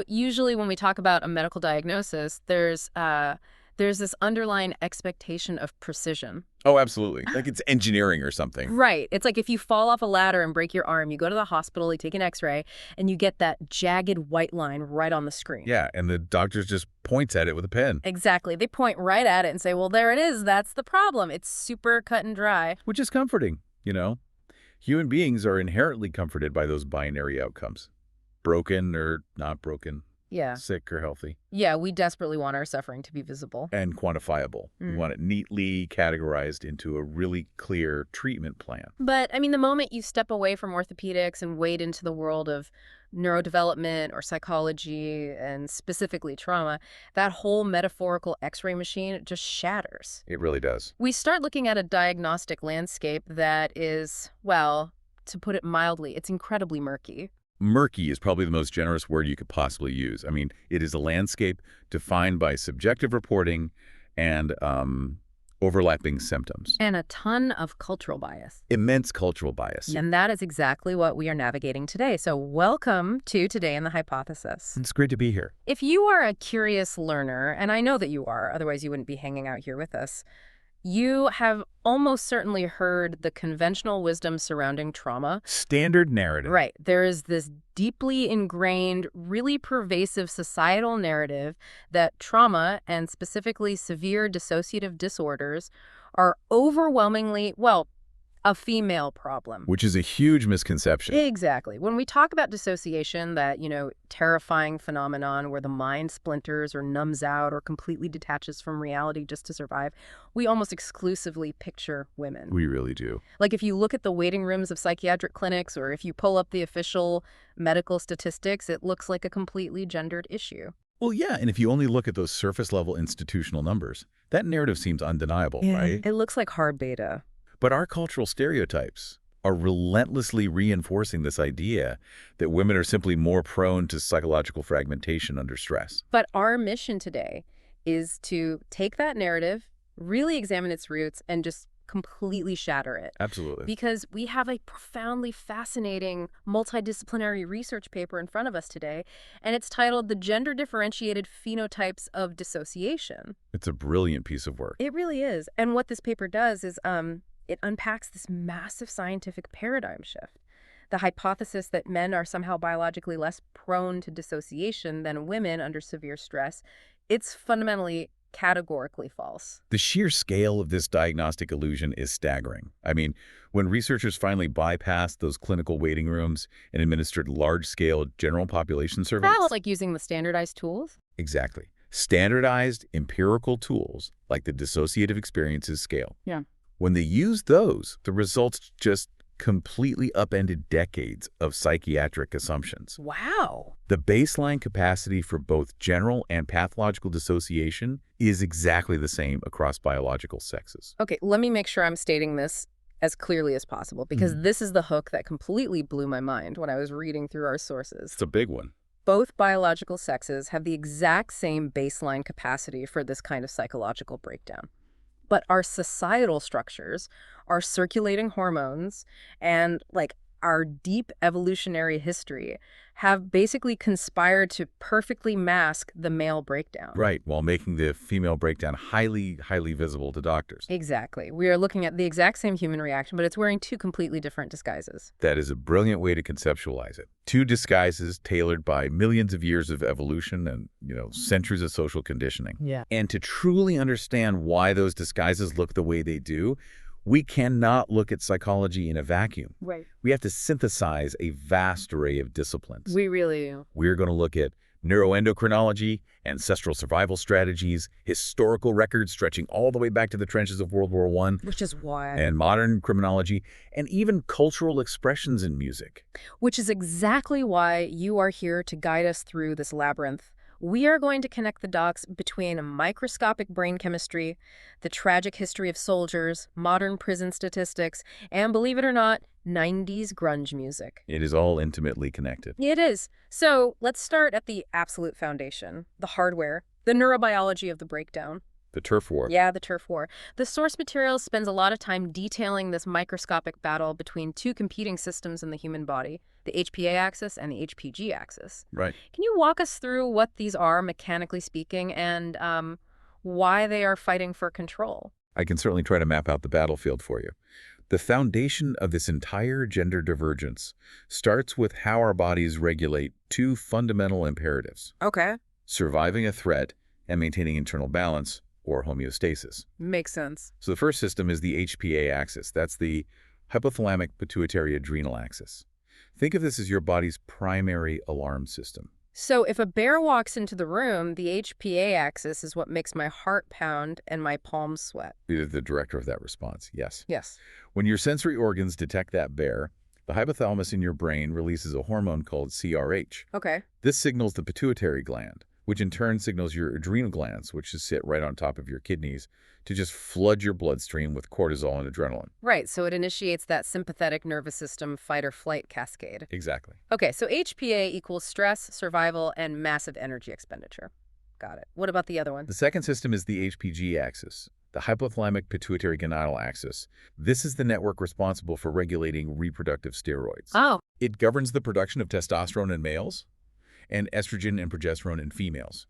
Usually when we talk about a medical diagnosis, there's this underlying expectation of precision. Oh, absolutely. Like it's engineering or something. Right. It's like if you fall off a ladder and break your arm, you go to the hospital, you take an x-ray, and you get that jagged white line right on the screen. Yeah, and the doctor just points at it with a pen. Exactly. They point right at it and say, well, there it is. That's the problem. It's super cut and dry. Which is comforting, Human beings are inherently comforted by those binary outcomes. Broken or not broken. Yeah. Sick or healthy. Yeah, we desperately want our suffering to be visible. And quantifiable. We want it neatly categorized into a really clear treatment plan. But, the moment you step away from orthopedics and wade into the world of neurodevelopment or psychology and specifically trauma, that whole metaphorical x-ray machine just shatters. It really does. We start looking at a diagnostic landscape that is, well, to put it mildly, it's incredibly murky. Murky is probably the most generous word you could possibly use. It is a landscape defined by subjective reporting and overlapping symptoms. And a ton of cultural bias. Immense cultural bias. And that is exactly what we are navigating today. So welcome to Today in the Hypothesis. It's great to be here. If you are a curious learner, and I know that you are, otherwise you wouldn't be hanging out here with us, you have almost certainly heard the conventional wisdom surrounding trauma. Standard narrative. Right. There is this deeply ingrained, really pervasive societal narrative that trauma, and specifically severe dissociative disorders, are overwhelmingly, well, a female problem. Which is a huge misconception. Exactly. When we talk about dissociation, that, terrifying phenomenon where the mind splinters or numbs out or completely detaches from reality just to survive, we almost exclusively picture women. We really do. Like if you look at the waiting rooms of psychiatric clinics or if you pull up the official medical statistics, it looks like a completely gendered issue. Well, yeah, and if you only look at those surface-level institutional numbers, that narrative seems undeniable, right? It looks like hard beta. But our cultural stereotypes are relentlessly reinforcing this idea that women are simply more prone to psychological fragmentation under stress. But our mission today is to take that narrative, really examine its roots, and just completely shatter it. Absolutely. Because we have a profoundly fascinating multidisciplinary research paper in front of us today, and it's titled The Gender-Differentiated Phenotypes of Dissociation. It's a brilliant piece of work. It really is. And what this paper does is it unpacks this massive scientific paradigm shift. The hypothesis that men are somehow biologically less prone to dissociation than women under severe stress, it's fundamentally categorically false. The sheer scale of this diagnostic illusion is staggering. When researchers finally bypassed those clinical waiting rooms and administered large-scale general population surveys... Well, like using the standardized tools? Exactly. Standardized empirical tools like the dissociative experiences scale. Yeah. When they used those, the results just completely upended decades of psychiatric assumptions. Wow. The baseline capacity for both general and pathological dissociation is exactly the same across biological sexes. Okay, let me make sure I'm stating this as clearly as possible, because this is the hook that completely blew my mind when I was reading through our sources. It's a big one. Both biological sexes have the exact same baseline capacity for this kind of psychological breakdown. But our societal structures, our circulating hormones, and our deep evolutionary history have basically conspired to perfectly mask the male breakdown. Right, while making the female breakdown highly, highly visible to doctors. Exactly. We are looking at the exact same human reaction, but it's wearing two completely different disguises. That is a brilliant way to conceptualize it. Two disguises tailored by millions of years of evolution and, centuries of social conditioning. Yeah. And to truly understand why those disguises look the way they do, we cannot look at psychology in a vacuum. Right. We have to synthesize a vast array of disciplines. We really do. We're going to look at neuroendocrinology, ancestral survival strategies, historical records stretching all the way back to the trenches of World War I. Which is why. And modern criminology, and even cultural expressions in music. Which is exactly why you are here to guide us through this labyrinth. We are going to connect the dots between microscopic brain chemistry, the tragic history of soldiers, modern prison statistics, and, believe it or not, 90s grunge music. It is all intimately connected. It is. So let's start at the absolute foundation, the hardware, the neurobiology of the breakdown. The turf war. Yeah, the turf war. The source material spends a lot of time detailing this microscopic battle between two competing systems in the human body, the HPA axis and the HPG axis. Right. Can you walk us through what these are, mechanically speaking, and why they are fighting for control? I can certainly try to map out the battlefield for you. The foundation of this entire gender divergence starts with how our bodies regulate two fundamental imperatives: Okay. surviving a threat and maintaining internal balance, or homeostasis. Makes sense. So the first system is the HPA axis. That's the hypothalamic pituitary adrenal axis. Think of this as your body's primary alarm system. So if a bear walks into the room, the HPA axis is what makes my heart pound and my palms sweat. You're the director of that response, yes. Yes. When your sensory organs detect that bear, the hypothalamus in your brain releases a hormone called CRH. Okay. This signals the pituitary gland, which in turn signals your adrenal glands, which just sit right on top of your kidneys, to just flood your bloodstream with cortisol and adrenaline. Right, so it initiates that sympathetic nervous system fight-or-flight cascade. Exactly. Okay, so HPA equals stress, survival, and massive energy expenditure. Got it. What about the other one? The second system is the HPG axis, the hypothalamic pituitary gonadal axis. This is the network responsible for regulating reproductive steroids. Oh. It governs the production of testosterone in males and estrogen and progesterone in females.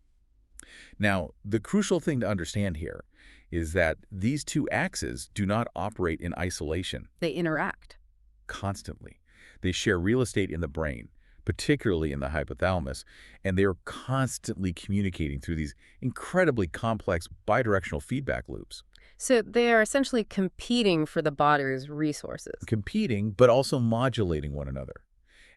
Now, the crucial thing to understand here is that these two axes do not operate in isolation. They interact. Constantly. They share real estate in the brain, particularly in the hypothalamus, and they are constantly communicating through these incredibly complex bidirectional feedback loops. So they are essentially competing for the body's resources. Competing, but also modulating one another.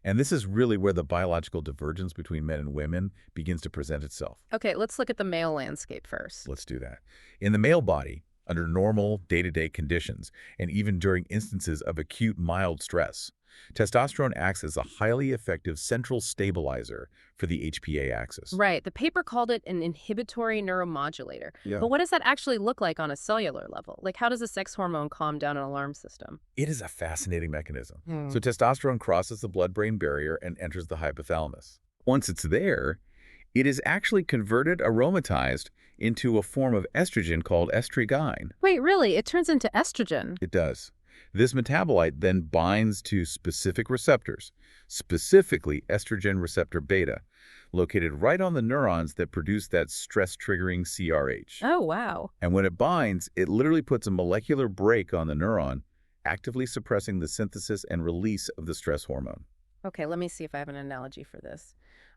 And this is really where the biological divergence between men and women begins to present itself. Okay, let's look at the male landscape first. Let's do that. In the male body, under normal day-to-day conditions, and even during instances of acute mild stress, testosterone acts as a highly effective central stabilizer for the HPA axis. Right. The paper called it an inhibitory neuromodulator. Yeah. But what does that actually look like on a cellular level? Like, how does a sex hormone calm down an alarm system? It is a fascinating mechanism. So testosterone crosses the blood-brain barrier and enters the hypothalamus. Once it's there, it is actually converted, aromatized, into a form of estrogen called estrogyn. Wait, really? It turns into estrogen? It does. This metabolite then binds to specific receptors, specifically estrogen receptor beta, located right on the neurons that produce that stress-triggering CRH. Oh, wow. And when it binds, it literally puts a molecular brake on the neuron, actively suppressing the synthesis and release of the stress hormone. Okay, let me see if I have an analogy for this.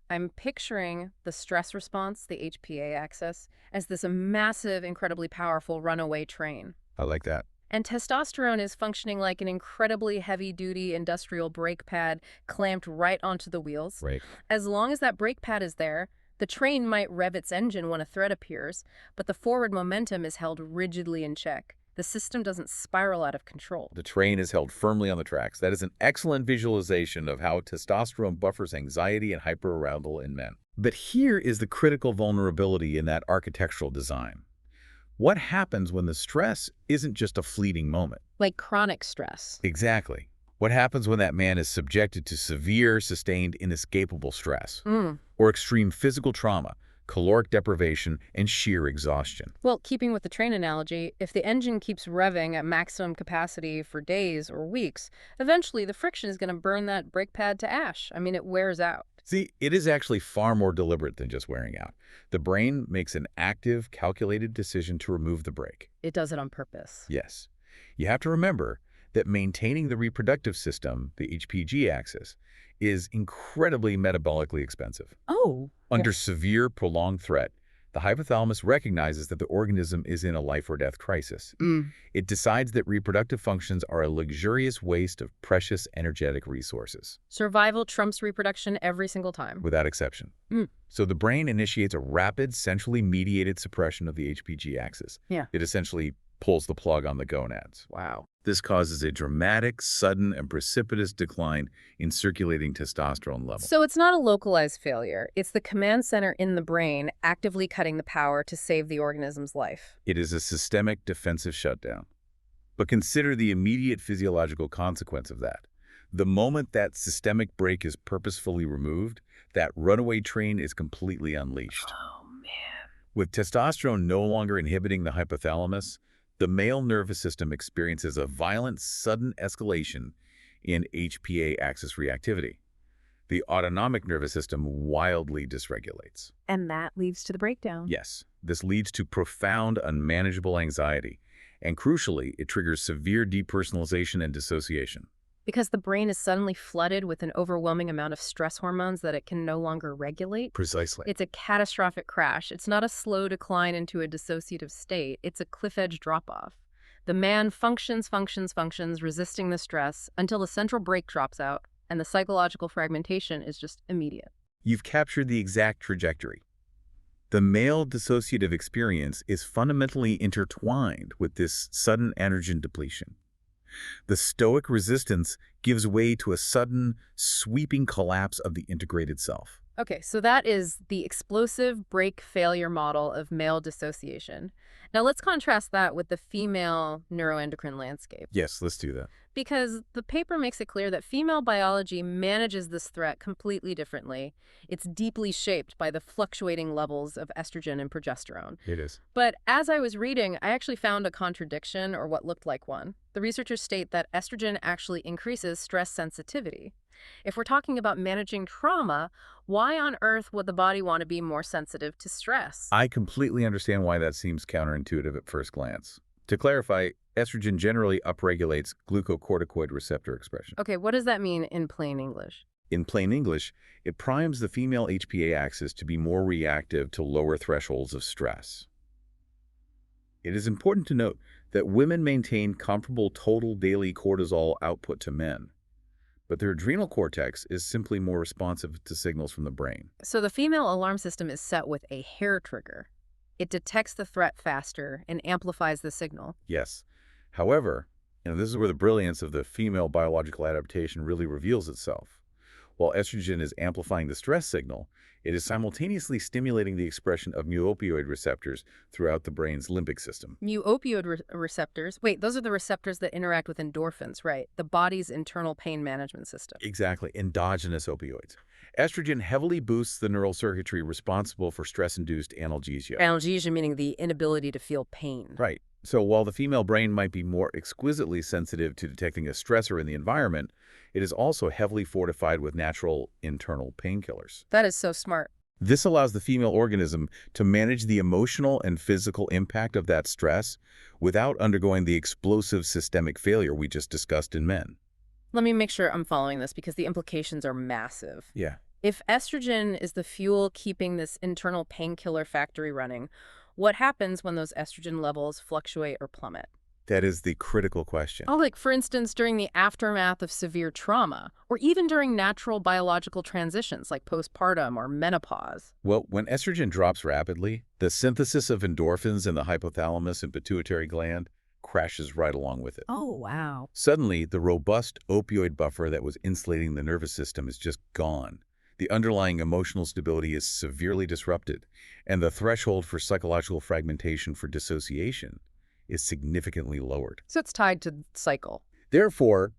I'm picturing the stress response, the HPA axis, as this massive, incredibly powerful runaway train. I like that. And testosterone is functioning like an incredibly heavy-duty industrial brake pad clamped right onto the wheels. Right. As long as that brake pad is there, the train might rev its engine when a threat appears, but the forward momentum is held rigidly in check. The system doesn't spiral out of control. The train is held firmly on the tracks. That is an excellent visualization of how testosterone buffers anxiety and hyperarousal in men. But here is the critical vulnerability in that architectural design. What happens when the stress isn't just a fleeting moment? Like chronic stress. Exactly. What happens when that man is subjected to severe, sustained, inescapable stress? Or extreme physical trauma, caloric deprivation, and sheer exhaustion? Well, keeping with the train analogy, if the engine keeps revving at maximum capacity for days or weeks, eventually the friction is going to burn that brake pad to ash. I mean, it wears out. See, it is actually far more deliberate than just wearing out. The brain makes an active, calculated decision to remove the brake. It does it on purpose. Yes. You have to remember that maintaining the reproductive system, the HPG axis, is incredibly metabolically expensive. Oh. Under severe, prolonged threat, the hypothalamus recognizes that the organism is in a life or death crisis. It decides that reproductive functions are a luxurious waste of precious energetic resources. Survival trumps reproduction every single time. Without exception. So the brain initiates a rapid, centrally mediated suppression of the HPG axis. Yeah. It essentially pulls the plug on the gonads. Wow. This causes a dramatic, sudden, and precipitous decline in circulating testosterone levels. So it's not a localized failure. It's the command center in the brain actively cutting the power to save the organism's life. It is a systemic defensive shutdown. But consider the immediate physiological consequence of that. The moment that systemic brake is purposefully removed, that runaway train is completely unleashed. Oh, man. With testosterone no longer inhibiting the hypothalamus, the male nervous system experiences a violent, sudden escalation in HPA axis reactivity. The autonomic nervous system wildly dysregulates. And that leads to the breakdown. Yes, this leads to profound, unmanageable anxiety, and crucially, it triggers severe depersonalization and dissociation. Because the brain is suddenly flooded with an overwhelming amount of stress hormones that it can no longer regulate. Precisely. It's a catastrophic crash. It's not a slow decline into a dissociative state. It's a cliff-edge drop-off. The man functions, resisting the stress until the central brake drops out, and the psychological fragmentation is just immediate. You've captured the exact trajectory. The male dissociative experience is fundamentally intertwined with this sudden androgen depletion. The stoic resistance gives way to a sudden, sweeping collapse of the integrated self. Okay, so that is the explosive brake failure model of male dissociation. Now let's contrast that with the female neuroendocrine landscape. Yes, let's do that. Because the paper makes it clear that female biology manages this threat completely differently. It's deeply shaped by the fluctuating levels of estrogen and progesterone. It is. But as I was reading, I actually found a contradiction, or what looked like one. The researchers state that estrogen actually increases stress sensitivity. If we're talking about managing trauma, why on earth would the body want to be more sensitive to stress? I completely understand why that seems counterintuitive at first glance. To clarify, estrogen generally upregulates glucocorticoid receptor expression. Okay, what does that mean in plain English? In plain English, it primes the female HPA axis to be more reactive to lower thresholds of stress. It is important to note that women maintain comparable total daily cortisol output to men, but their adrenal cortex is simply more responsive to signals from the brain. So the female alarm system is set with a hair trigger. It detects the threat faster and amplifies the signal. Yes. However, this is where the brilliance of the female biological adaptation really reveals itself. While estrogen is amplifying the stress signal, it is simultaneously stimulating the expression of mu-opioid receptors throughout the brain's limbic system. Mu-opioid receptors? Wait, those are the receptors that interact with endorphins, right? The body's internal pain management system. Exactly, endogenous opioids. Estrogen heavily boosts the neural circuitry responsible for stress-induced analgesia. Analgesia meaning the inability to feel pain. Right. So while the female brain might be more exquisitely sensitive to detecting a stressor in the environment, it is also heavily fortified with natural internal painkillers. That is so smart. This allows the female organism to manage the emotional and physical impact of that stress without undergoing the explosive systemic failure we just discussed in men. Let me make sure I'm following this because the implications are massive. Yeah. If estrogen is the fuel keeping this internal painkiller factory running, what happens when those estrogen levels fluctuate or plummet? That is the critical question. Oh, like, for instance, during the aftermath of severe trauma, or even during natural biological transitions like postpartum or menopause. Well, when estrogen drops rapidly, the synthesis of endorphins in the hypothalamus and pituitary gland crashes right along with it. Oh, wow. Suddenly, the robust opioid buffer that was insulating the nervous system is just gone. The underlying emotional stability is severely disrupted, and the threshold for psychological fragmentation for dissociation is significantly lowered. So it's tied to the cycle. Therefore,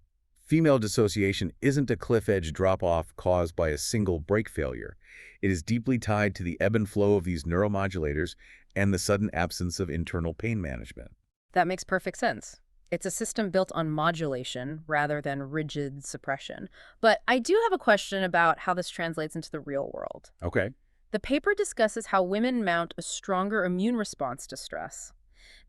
female dissociation isn't a cliff-edge drop-off caused by a single brake failure. It is deeply tied to the ebb and flow of these neuromodulators and the sudden absence of internal pain management. That makes perfect sense. It's a system built on modulation rather than rigid suppression. But I do have a question about how this translates into the real world. Okay. The paper discusses how women mount a stronger immune response to stress.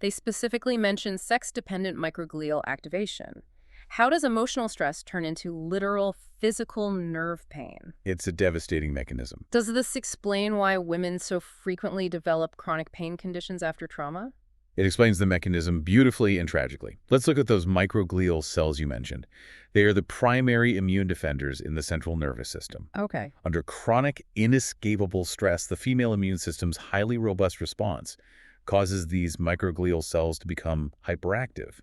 They specifically mention sex-dependent microglial activation. How does emotional stress turn into literal physical nerve pain? It's a devastating mechanism. Does this explain why women so frequently develop chronic pain conditions after trauma? It explains the mechanism beautifully and tragically. Let's look at those microglial cells you mentioned. They are the primary immune defenders in the central nervous system. Okay. Under chronic, inescapable stress, the female immune system's highly robust response causes these microglial cells to become hyperactive.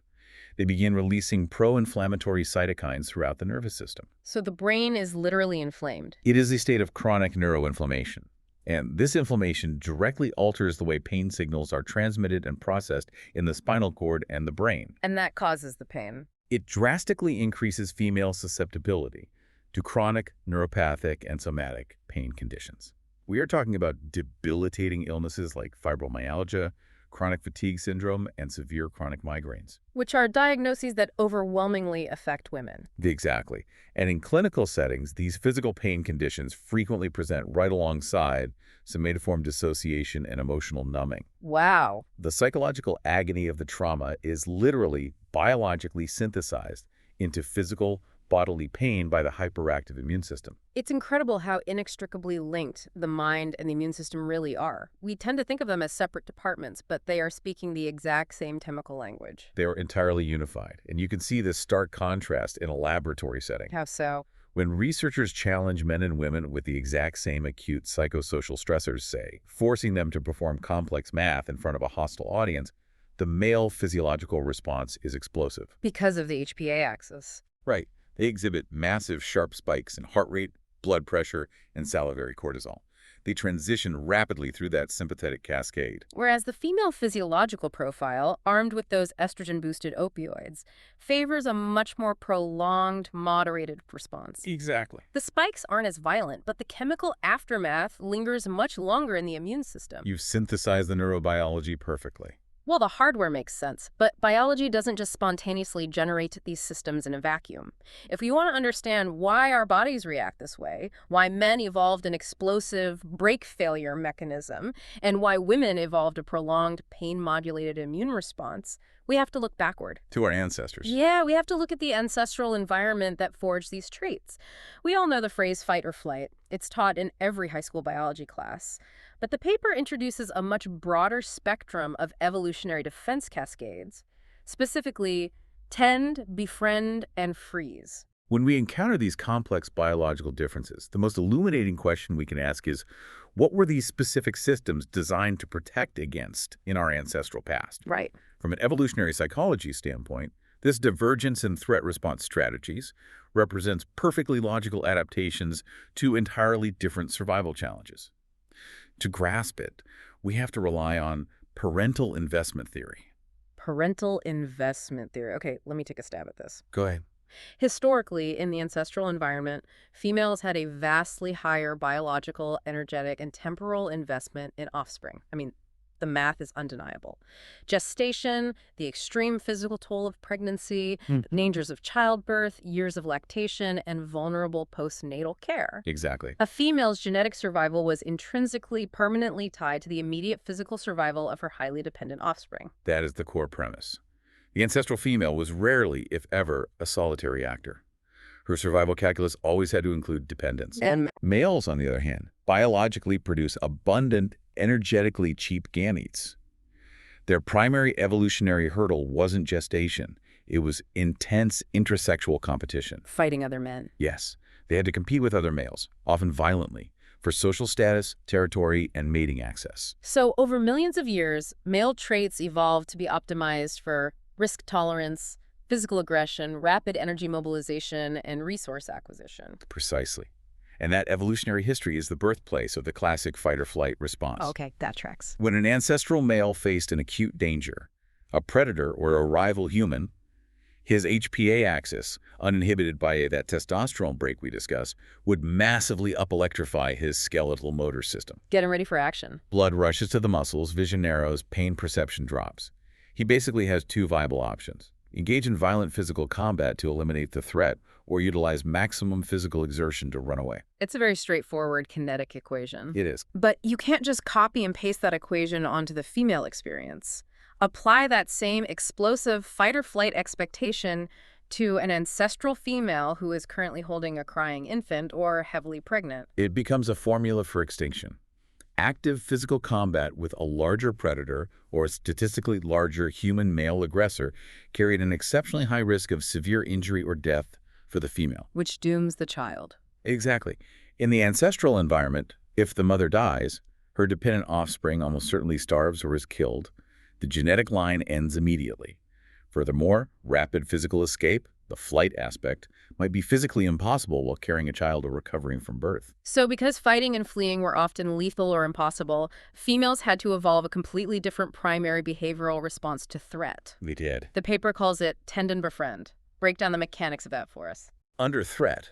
They begin releasing pro-inflammatory cytokines throughout the nervous system. So the brain is literally inflamed. It is a state of chronic neuroinflammation. And this inflammation directly alters the way pain signals are transmitted and processed in the spinal cord and the brain. And that causes the pain. It drastically increases female susceptibility to chronic, neuropathic, and somatic pain conditions. We are talking about debilitating illnesses like fibromyalgia, chronic fatigue syndrome, and severe chronic migraines. Which are diagnoses that overwhelmingly affect women. Exactly. And in clinical settings, these physical pain conditions frequently present right alongside somatoform dissociation and emotional numbing. Wow. The psychological agony of the trauma is literally biologically synthesized into physical bodily pain by the hyperactive immune system. It's incredible how inextricably linked the mind and the immune system really are. We tend to think of them as separate departments, but they are speaking the exact same chemical language. They are entirely unified, and you can see this stark contrast in a laboratory setting. How so? When researchers challenge men and women with the exact same acute psychosocial stressors, say, forcing them to perform complex math in front of a hostile audience, the male physiological response is explosive. Because of the HPA axis. Right. They exhibit massive sharp spikes in heart rate, blood pressure, and salivary cortisol. They transition rapidly through that sympathetic cascade. Whereas the female physiological profile, armed with those estrogen-boosted opioids, favors a much more prolonged, moderated response. Exactly. The spikes aren't as violent, but the chemical aftermath lingers much longer in the immune system. You've synthesized the neurobiology perfectly. Well, the hardware makes sense, but biology doesn't just spontaneously generate these systems in a vacuum. If we want to understand why our bodies react this way, why men evolved an explosive brake failure mechanism, and why women evolved a prolonged pain-modulated immune response, we have to look backward. To our ancestors. Yeah, we have to look at the ancestral environment that forged these traits. We all know the phrase fight or flight. It's taught in every high school biology class. But the paper introduces a much broader spectrum of evolutionary defense cascades, specifically tend, befriend, and freeze. When we encounter these complex biological differences, the most illuminating question we can ask is, what were these specific systems designed to protect against in our ancestral past? Right. From an evolutionary psychology standpoint, this divergence in threat response strategies represents perfectly logical adaptations to entirely different survival challenges. To grasp it, we have to rely on parental investment theory. Parental investment theory. Okay, let me take a stab at this. Go ahead. Historically, in the ancestral environment, females had a vastly higher biological, energetic, and temporal investment in offspring. I mean, the math is undeniable. Gestation, the extreme physical toll of pregnancy, the dangers of childbirth, years of lactation, and vulnerable postnatal care. Exactly. A female's genetic survival was intrinsically, permanently tied to the immediate physical survival of her highly dependent offspring. That is the core premise. The ancestral female was rarely, if ever, a solitary actor. Her survival calculus always had to include dependence. And Males, on the other hand, biologically produce abundant, energetically cheap gametes. Their primary evolutionary hurdle wasn't gestation. It was intense intrasexual competition. fighting other men. Yes, they had to compete with other males, often violently, for social status, territory, and mating access. So over millions of years, male traits evolved to be optimized for risk tolerance, physical aggression, rapid energy mobilization, and resource acquisition. Precisely. And that evolutionary history is the birthplace of the classic fight-or-flight response. Okay, that tracks. When an ancestral male faced an acute danger, a predator or a rival human, his HPA axis, uninhibited by that testosterone brake we discussed, would massively up-electrify his skeletal motor system. Getting ready for action. Blood rushes to the muscles, vision narrows, pain perception drops. He basically has two viable options: engage in violent physical combat to eliminate the threat, or utilize maximum physical exertion to run away. It's a very straightforward kinetic equation. It is. But you can't just copy and paste that equation onto the female experience. Apply that same explosive fight-or-flight expectation to an ancestral female who is currently holding a crying infant or heavily pregnant. It becomes a formula for extinction. Active physical combat with a larger predator or a statistically larger human male aggressor carried an exceptionally high risk of severe injury or death for the female. Which dooms the child. Exactly. In the ancestral environment, if the mother dies, her dependent offspring almost certainly starves or is killed. The genetic line ends immediately. Furthermore, rapid physical escape, the flight aspect, might be physically impossible while carrying a child or recovering from birth. So because fighting and fleeing were often lethal or impossible, females had to evolve a completely different primary behavioral response to threat. They did. The paper calls it tend and befriend. Break down the mechanics of that for us. Under threat,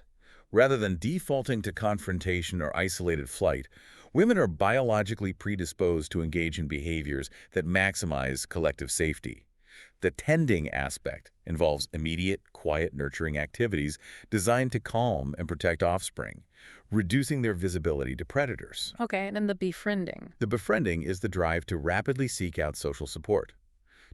rather than defaulting to confrontation or isolated flight, Women are biologically predisposed to engage in behaviors that maximize collective safety. The tending aspect involves immediate, quiet, nurturing activities designed to calm and protect offspring, reducing their visibility to predators. Okay, and then the befriending. The befriending is the drive to rapidly seek out social support,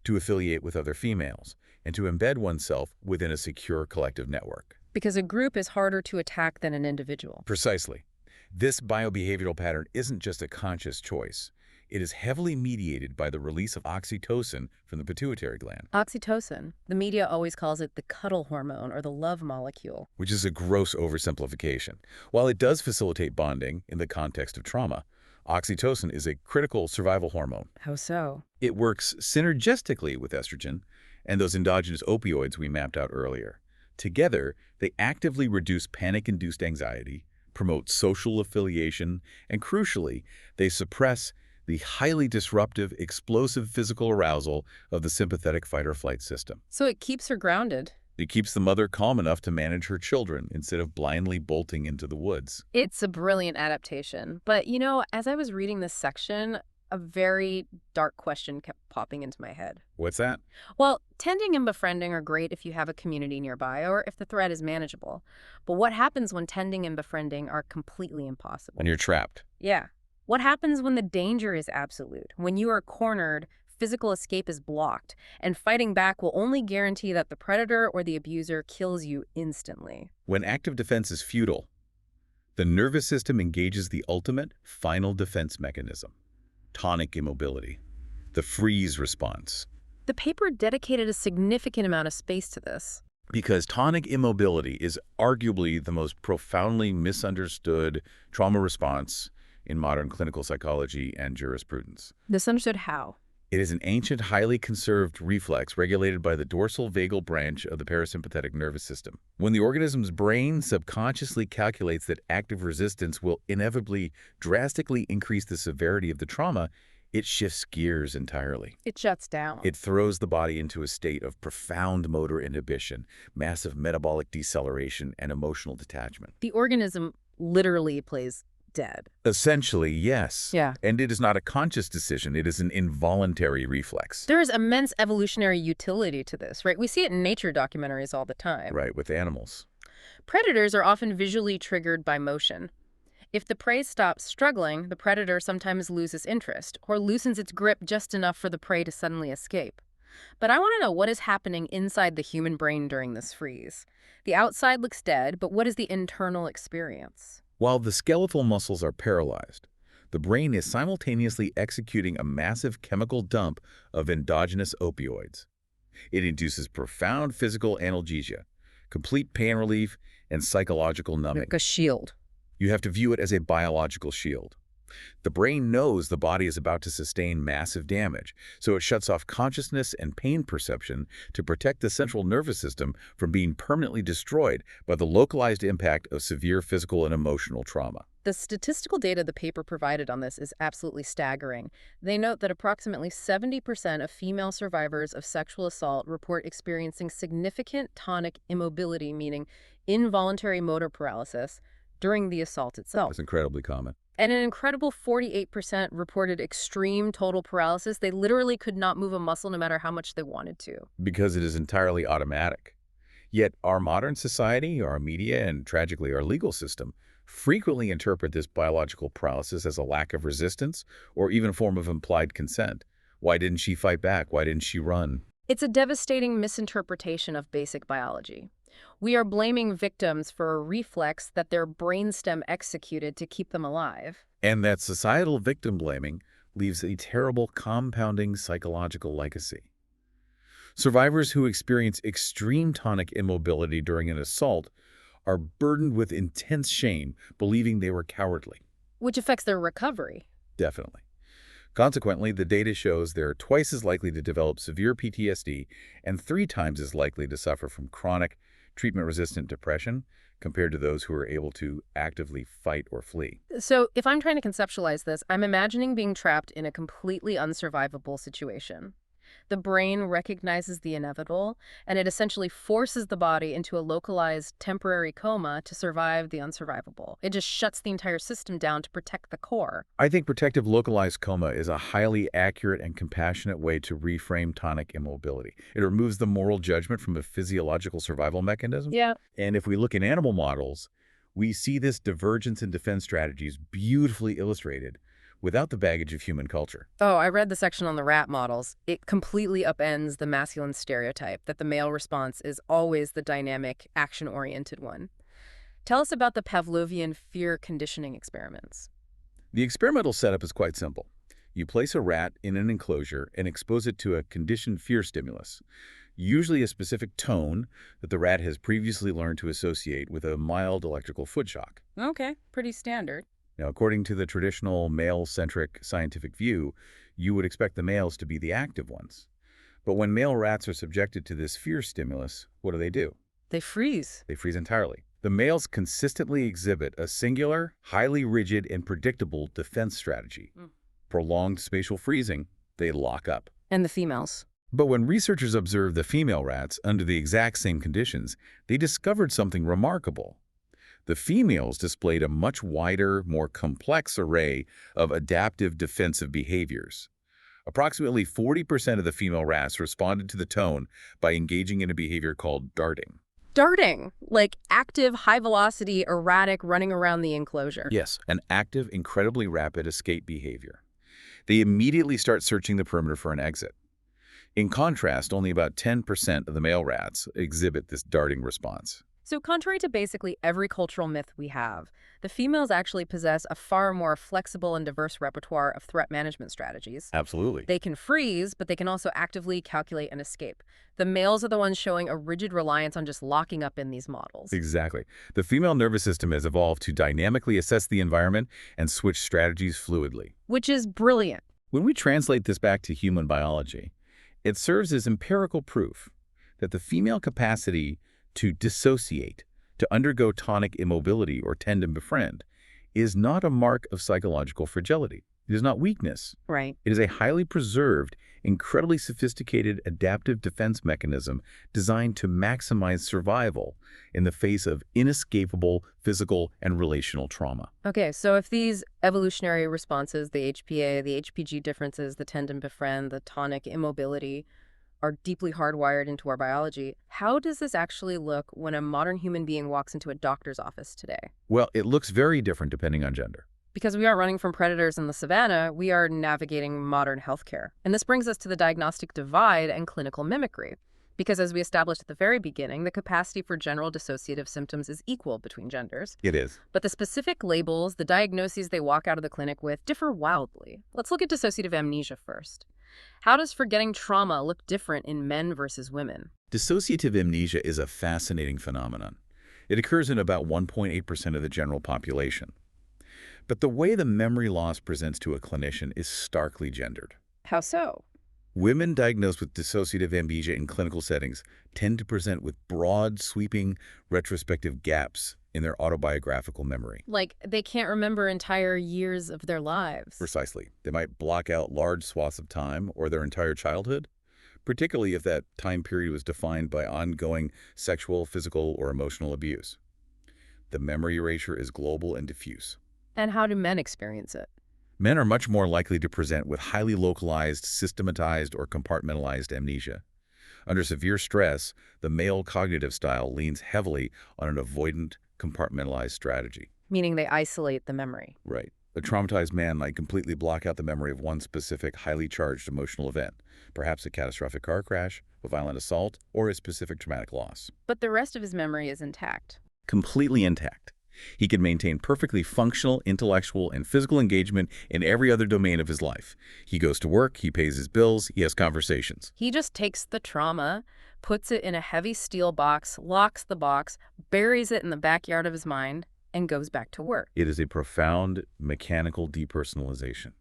to affiliate with other females, and to embed oneself within a secure collective network. Because a group is harder to attack than an individual. Precisely. This biobehavioral pattern isn't just a conscious choice. It is heavily mediated by the release of oxytocin from the pituitary gland, Oxytocin. The media always calls it the cuddle hormone or the love molecule. which is a gross oversimplification. While it does facilitate bonding in the context of trauma, oxytocin is a critical survival hormone. How so? It works synergistically with estrogen and those endogenous opioids we mapped out earlier. Together, they actively reduce panic-induced anxiety, promote social affiliation, and crucially, they suppress the highly disruptive, explosive physical arousal of the sympathetic fight-or-flight system. So it keeps her grounded. It keeps the mother calm enough to manage her children instead of blindly bolting into the woods. It's a brilliant adaptation. But, as I was reading this section, a very dark question kept popping into my head. What's that? Well, tending and befriending are great if you have a community nearby or if the threat is manageable. But what happens when tending and befriending are completely impossible? When you're trapped. Yeah. What happens when the danger is absolute? When you are cornered, physical escape is blocked, and fighting back will only guarantee that the predator or the abuser kills you instantly. When active defense is futile, the nervous system engages the ultimate, final defense mechanism, tonic immobility, the freeze response. The paper dedicated a significant amount of space to this. Because tonic immobility is arguably the most profoundly misunderstood trauma response in modern clinical psychology and jurisprudence. Misunderstood how? It is an ancient, highly conserved reflex regulated by the dorsal vagal branch of the parasympathetic nervous system. When the organism's brain subconsciously calculates that active resistance will inevitably drastically increase the severity of the trauma, it shifts gears entirely. It shuts down. It throws the body into a state of profound motor inhibition, massive metabolic deceleration, and emotional detachment. The organism literally plays dead. Essentially, yes. Yeah. And it is not a conscious decision. It is an involuntary reflex. There is immense evolutionary utility to this, right? We see it in nature documentaries all the time. Right, with animals. Predators are often visually triggered by motion. If the prey stops struggling, the predator sometimes loses interest or loosens its grip just enough for the prey to suddenly escape. But I want to know what is happening inside the human brain during this freeze. The outside looks dead, but what is the internal experience? While the skeletal muscles are paralyzed, the brain is simultaneously executing a massive chemical dump of endogenous opioids. It induces profound physical analgesia, complete pain relief, and psychological numbing. Like a shield. You have to view it as a biological shield. The brain knows the body is about to sustain massive damage, so it shuts off consciousness and pain perception to protect the central nervous system from being permanently destroyed by the localized impact of severe physical and emotional trauma. The statistical data the paper provided on this is absolutely staggering. They note that approximately 70% of female survivors of sexual assault report experiencing significant tonic immobility, meaning involuntary motor paralysis, during the assault itself. That's incredibly common. And an incredible 48% reported extreme total paralysis. They literally could not move a muscle no matter how much they wanted to. Because it is entirely automatic. Yet our modern society, our media, and tragically our legal system frequently interpret this biological paralysis as a lack of resistance or even a form of implied consent. Why didn't she fight back? Why didn't she run? It's a devastating misinterpretation of basic biology. We are blaming victims for a reflex that their brainstem executed to keep them alive. And that societal victim blaming leaves a terrible compounding psychological legacy. Survivors who experience extreme tonic immobility during an assault are burdened with intense shame, believing they were cowardly. Which affects their recovery. Definitely. Consequently, the data shows they're twice as likely to develop severe PTSD and 3 times as likely to suffer from chronic treatment-resistant depression compared to those who are able to actively fight or flee. So if I'm trying to conceptualize this, I'm imagining being trapped in a completely unsurvivable situation. The brain recognizes the inevitable, and it essentially forces the body into a localized temporary coma to survive the unsurvivable. It just shuts the entire system down to protect the core. I think protective localized coma is a highly accurate and compassionate way to reframe tonic immobility. It removes the moral judgment from a physiological survival mechanism. Yeah. And if we look in animal models, we see this divergence in defense strategies beautifully illustrated without the baggage of human culture. Oh, I read the section on the rat models. It completely upends the masculine stereotype that the male response is always the dynamic, action-oriented one. Tell us about the Pavlovian fear conditioning experiments. The experimental setup is quite simple. You place a rat in an enclosure and expose it to a conditioned fear stimulus, usually a specific tone that the rat has previously learned to associate with a mild electrical foot shock. Okay, pretty standard. Now, according to the traditional male-centric scientific view, you would expect the males to be the active ones. But when male rats are subjected to this fear stimulus, what do? They freeze. They freeze entirely. The males consistently exhibit a singular, highly rigid, and predictable defense strategy. Prolonged spatial freezing, they lock up. And the females? But when researchers observed the female rats under the exact same conditions, they discovered something remarkable. The females displayed a much wider, more complex array of adaptive defensive behaviors. Approximately 40% of the female rats responded to the tone by engaging in a behavior called darting. Darting, like active, high-velocity, erratic running around the enclosure. Yes, an active, incredibly rapid escape behavior. They immediately start searching the perimeter for an exit. In contrast, only about 10% of the male rats exhibit this darting response. So contrary to basically every cultural myth we have, the females actually possess a far more flexible and diverse repertoire of threat management strategies. Absolutely. They can freeze, but they can also actively calculate and escape. The males are the ones showing a rigid reliance on just locking up in these models. Exactly. The female nervous system has evolved to dynamically assess the environment and switch strategies fluidly. Which is brilliant. When we translate this back to human biology, it serves as empirical proof that the female capacity to dissociate, to undergo tonic immobility or tend and befriend, is not a mark of psychological fragility. It is not weakness. Right. It is a highly preserved, incredibly sophisticated adaptive defense mechanism designed to maximize survival in the face of inescapable physical and relational trauma. Okay, so if these evolutionary responses, the HPA, the HPG differences, the tend and befriend, the tonic immobility, are deeply hardwired into our biology, how does this actually look when a modern human being walks into a doctor's office today? Well, it looks very different depending on gender. Because we aren't running from predators in the savannah, we are navigating modern healthcare. And this brings us to the diagnostic divide and clinical mimicry. Because as we established at the very beginning, the capacity for general dissociative symptoms is equal between genders. It is. But the specific labels, the diagnoses they walk out of the clinic with, differ wildly. Let's look at dissociative amnesia first. How does forgetting trauma look different in men versus women? Dissociative amnesia is a fascinating phenomenon. It occurs in about 1.8% of the general population. But the way the memory loss presents to a clinician is starkly gendered. How so? Women diagnosed with dissociative amnesia in clinical settings tend to present with broad, sweeping, retrospective gaps in their autobiographical memory. Like, they can't remember entire years of their lives. Precisely. They might block out large swaths of time or their entire childhood, particularly if that time period was defined by ongoing sexual, physical, or emotional abuse. The memory erasure is global and diffuse. And how do men experience it? Men are much more likely to present with highly localized, systematized, or compartmentalized amnesia. Under severe stress, the male cognitive style leans heavily on an avoidant, compartmentalized strategy. Meaning they isolate the memory. Right. A traumatized man might completely block out the memory of one specific, highly charged emotional event, perhaps a catastrophic car crash, a violent assault, or a specific traumatic loss. But the rest of his memory is intact. Completely intact. He can maintain perfectly functional, intellectual, and physical engagement in every other domain of his life. He goes to work, he pays his bills, he has conversations. He just takes the trauma, puts it in a heavy steel box, locks the box, buries it in the backyard of his mind, and goes back to work. It is a profound, mechanical depersonalization.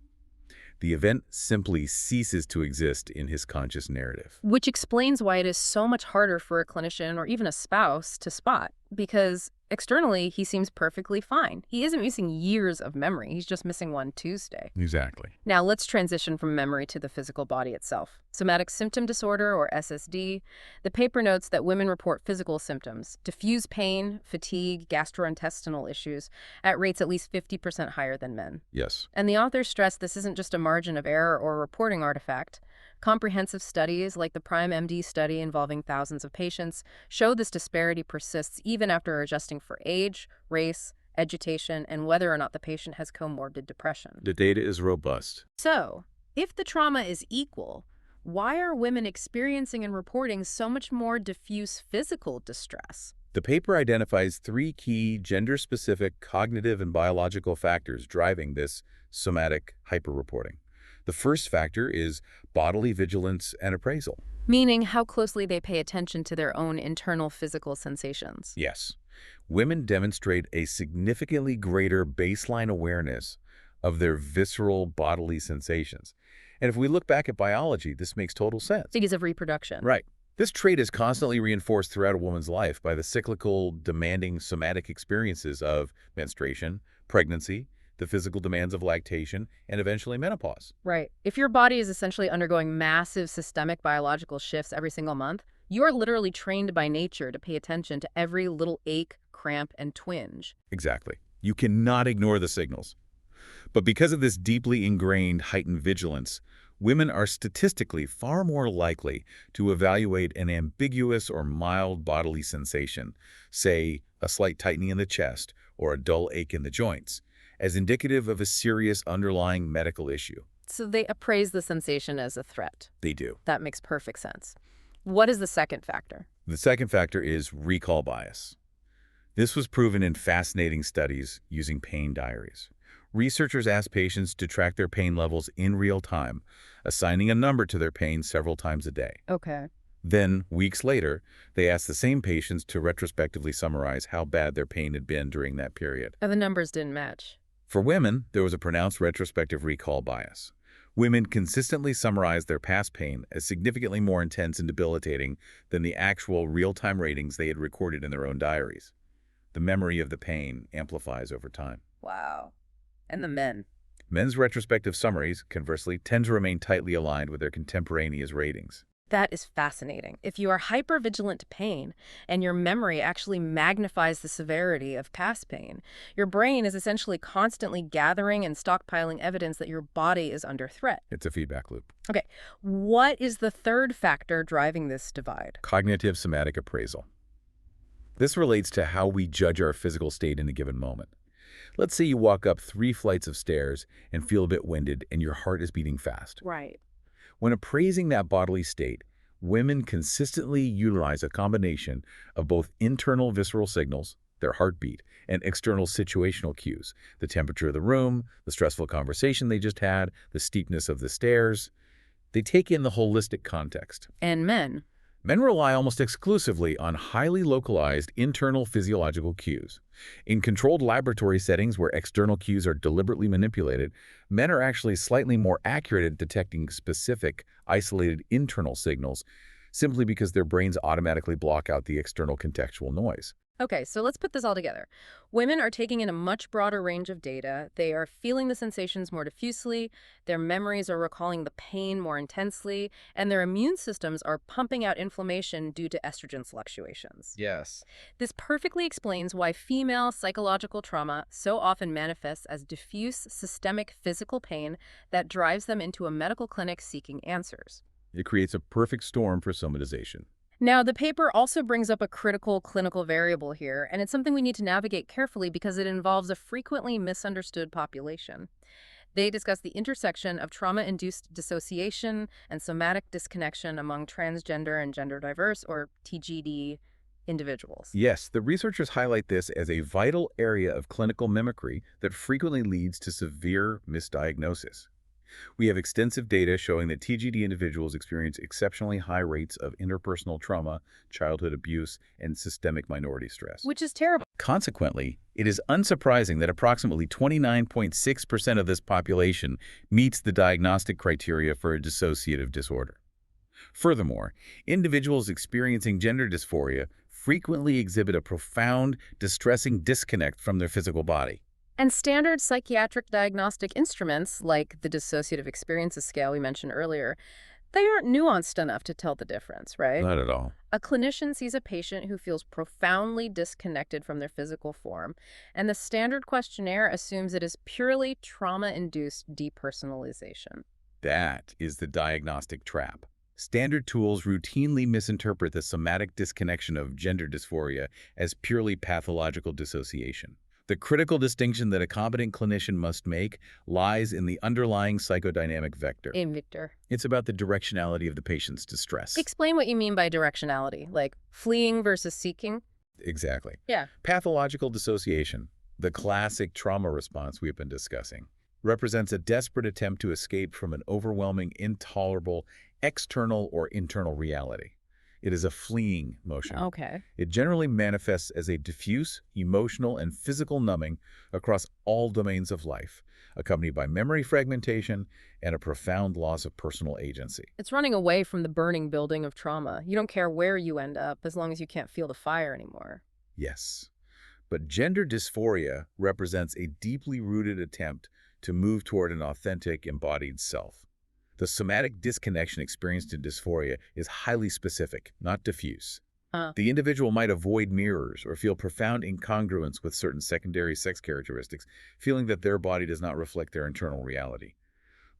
The event simply ceases to exist in his conscious narrative. Which explains why it is so much harder for a clinician or even a spouse to spot. Because Externally, he seems perfectly fine. He isn't missing years of memory. He's just missing one Tuesday. Exactly. Now let's transition from memory to the physical body itself. Somatic symptom disorder, or SSD. The paper notes that women report physical symptoms, diffuse pain, fatigue, gastrointestinal issues, at rates at least 50% higher than men. Yes. And the authors stress this isn't just a margin of error or reporting artifact. Comprehensive studies, like the Prime-MD study involving thousands of patients, show this disparity persists even after adjusting for age, race, education, and whether or not the patient has comorbid depression. The data is robust. So, if the trauma is equal, why are women experiencing and reporting so much more diffuse physical distress? The paper identifies 3 key gender-specific cognitive and biological factors driving this somatic hyperreporting. The first factor is bodily vigilance and appraisal. Meaning how closely they pay attention to their own internal physical sensations. Yes. Women demonstrate a significantly greater baseline awareness of their visceral bodily sensations. And if we look back at biology, this makes total sense. Because of reproduction. Right. This trait is constantly reinforced throughout a woman's life by the cyclical, demanding somatic experiences of menstruation, pregnancy, the physical demands of lactation, and eventually menopause. Right. If your body is essentially undergoing massive systemic biological shifts every single month, you are literally trained by nature to pay attention to every little ache, cramp, and twinge. Exactly. You cannot ignore the signals. But because of this deeply ingrained heightened vigilance, women are statistically far more likely to evaluate an ambiguous or mild bodily sensation, say a slight tightening in the chest or a dull ache in the joints, as indicative of a serious underlying medical issue. So they appraise the sensation as a threat. They do. That makes perfect sense. What is the second factor? The second factor is recall bias. This was proven in fascinating studies using pain diaries. Researchers asked patients to track their pain levels in real time, assigning a number to their pain several times a day. Okay. Then, weeks later, they asked the same patients to retrospectively summarize how bad their pain had been during that period. And the numbers didn't match. For women, there was a pronounced retrospective recall bias. Women consistently summarized their past pain as significantly more intense and debilitating than the actual real-time ratings they had recorded in their own diaries. The memory of the pain amplifies over time. Wow. And the men? Men's retrospective summaries, conversely, tend to remain tightly aligned with their contemporaneous ratings. That is fascinating. If you are hypervigilant to pain and your memory actually magnifies the severity of past pain, your brain is essentially constantly gathering and stockpiling evidence that your body is under threat. It's a feedback loop. Okay, what is the third factor driving this divide? Cognitive somatic appraisal. This relates to how we judge our physical state in a given moment. Let's say you walk up 3 flights of stairs and feel a bit winded and your heart is beating fast. Right. When appraising that bodily state, women consistently utilize a combination of both internal visceral signals, their heartbeat, and external situational cues, the temperature of the room, the stressful conversation they just had, the steepness of the stairs. They take in the holistic context. And men? Men rely almost exclusively on highly localized internal physiological cues. In controlled laboratory settings where external cues are deliberately manipulated, men are actually slightly more accurate at detecting specific, isolated internal signals, simply because their brains automatically block out the external contextual noise. Okay, so let's put this all together. Women are taking in a much broader range of data. They are feeling the sensations more diffusely, their memories are recalling the pain more intensely, and their immune systems are pumping out inflammation due to estrogen fluctuations. Yes. This perfectly explains why female psychological trauma so often manifests as diffuse systemic physical pain that drives them into a medical clinic seeking answers. It creates a perfect storm for somatization. Now, the paper also brings up a critical clinical variable here, and it's something we need to navigate carefully because it involves a frequently misunderstood population. They discuss the intersection of trauma-induced dissociation and somatic disconnection among transgender and gender diverse, or TGD, individuals. Yes, the researchers highlight this as a vital area of clinical mimicry that frequently leads to severe misdiagnosis. We have extensive data showing that TGD individuals experience exceptionally high rates of interpersonal trauma, childhood abuse, and systemic minority stress. Which is terrible. Consequently, it is unsurprising that approximately 29.6% of this population meets the diagnostic criteria for a dissociative disorder. Furthermore, individuals experiencing gender dysphoria frequently exhibit a profound, distressing disconnect from their physical body. And standard psychiatric diagnostic instruments, like the dissociative experiences scale we mentioned earlier, they aren't nuanced enough to tell the difference, right? Not at all. A clinician sees a patient who feels profoundly disconnected from their physical form, and the standard questionnaire assumes it is purely trauma-induced depersonalization. That is the diagnostic trap. Standard tools routinely misinterpret the somatic disconnection of gender dysphoria as purely pathological dissociation. The critical distinction that a competent clinician must make lies in the underlying psychodynamic vector. Victor. It's about the directionality of the patient's distress. Explain what you mean by directionality, like fleeing versus seeking. Exactly. Yeah. Pathological dissociation, the classic trauma response we've been discussing, represents a desperate attempt to escape from an overwhelming, intolerable, external or internal reality. It is a fleeing motion. Okay. It generally manifests as a diffuse, emotional, and physical numbing across all domains of life, accompanied by memory fragmentation and a profound loss of personal agency. It's running away from the burning building of trauma. You don't care where you end up as long as you can't feel the fire anymore. Yes. But gender dysphoria represents a deeply rooted attempt to move toward an authentic, embodied self. The somatic disconnection experienced in dysphoria is highly specific, not diffuse. The individual might avoid mirrors or feel profound incongruence with certain secondary sex characteristics, feeling that their body does not reflect their internal reality.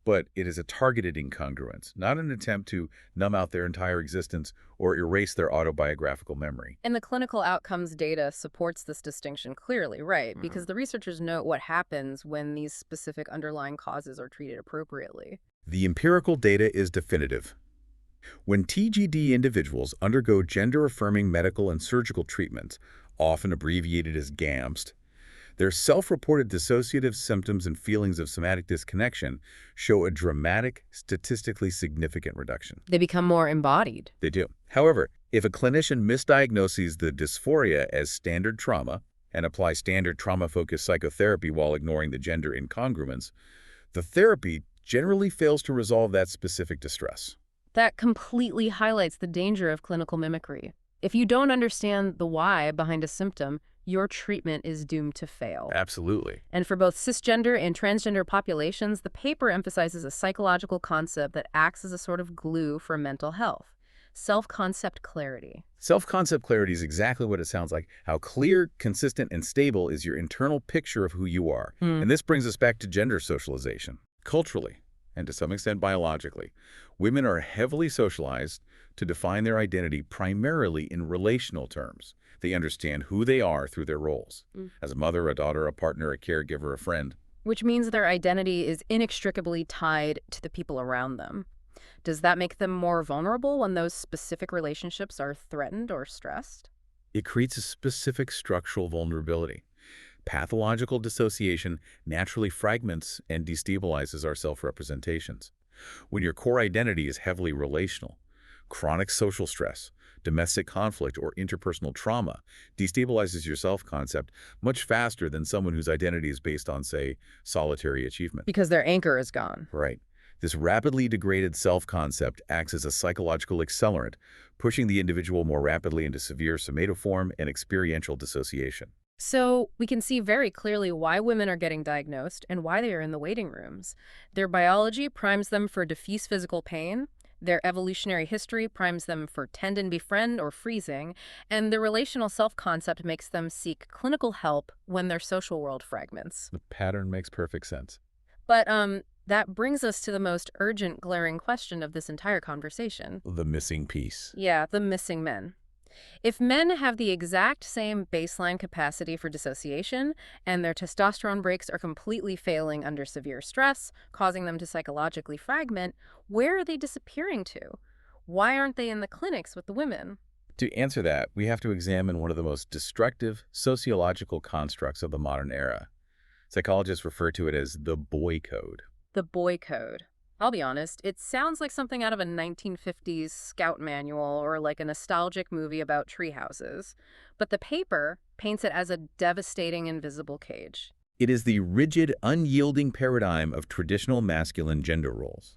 But it is a targeted incongruence, not an attempt to numb out their entire existence or erase their autobiographical memory. And the clinical outcomes data supports this distinction clearly, right? Because the researchers note what happens when these specific underlying causes are treated appropriately. The empirical data is definitive. When TGD individuals undergo gender-affirming medical and surgical treatments, often abbreviated as GAMST, their self-reported dissociative symptoms and feelings of somatic disconnection show a dramatic, statistically significant reduction. They become more embodied. They do. However, if a clinician misdiagnoses the dysphoria as standard trauma and applies standard trauma-focused psychotherapy while ignoring the gender incongruence, the therapy generally fails to resolve that specific distress. That completely highlights the danger of clinical mimicry. If you don't understand the why behind a symptom, your treatment is doomed to fail. Absolutely. And for both cisgender and transgender populations, the paper emphasizes a psychological concept that acts as a sort of glue for mental health: self-concept clarity. Self-concept clarity is exactly what it sounds like. How clear, consistent, and stable is your internal picture of who you are. And this brings us back to gender socialization. Culturally, and to some extent biologically, women are heavily socialized to define their identity primarily in relational terms. They understand who they are through their roles, as a mother, a daughter, a partner, a caregiver, a friend. Which means their identity is inextricably tied to the people around them. Does that make them more vulnerable when those specific relationships are threatened or stressed? It creates a specific structural vulnerability. Pathological dissociation naturally fragments and destabilizes our self-representations. When your core identity is heavily relational, chronic social stress, domestic conflict, or interpersonal trauma destabilizes your self-concept much faster than someone whose identity is based on, say, solitary achievement. Because their anchor is gone. Right. This rapidly degraded self-concept acts as a psychological accelerant, pushing the individual more rapidly into severe somatoform and experiential dissociation. So we can see very clearly why women are getting diagnosed and why they are in the waiting rooms. Their biology primes them for diffuse physical pain. Their evolutionary history primes them for tendon befriend or freezing, and the relational self-concept makes them seek clinical help when their social world fragments. The pattern makes perfect sense. But that brings us to the most urgent, glaring question of this entire conversation. The missing piece. Yeah, the missing men. If men have the exact same baseline capacity for dissociation and their testosterone brakes are completely failing under severe stress, causing them to psychologically fragment, where are they disappearing to? Why aren't they in the clinics with the women? To answer that, we have to examine one of the most destructive sociological constructs of the modern era. Psychologists refer to it as the boy code. The boy code. I'll be honest, it sounds like something out of a 1950s scout manual or like a nostalgic movie about tree houses. But the paper paints it as a devastating invisible cage. It is the rigid, unyielding paradigm of traditional masculine gender roles.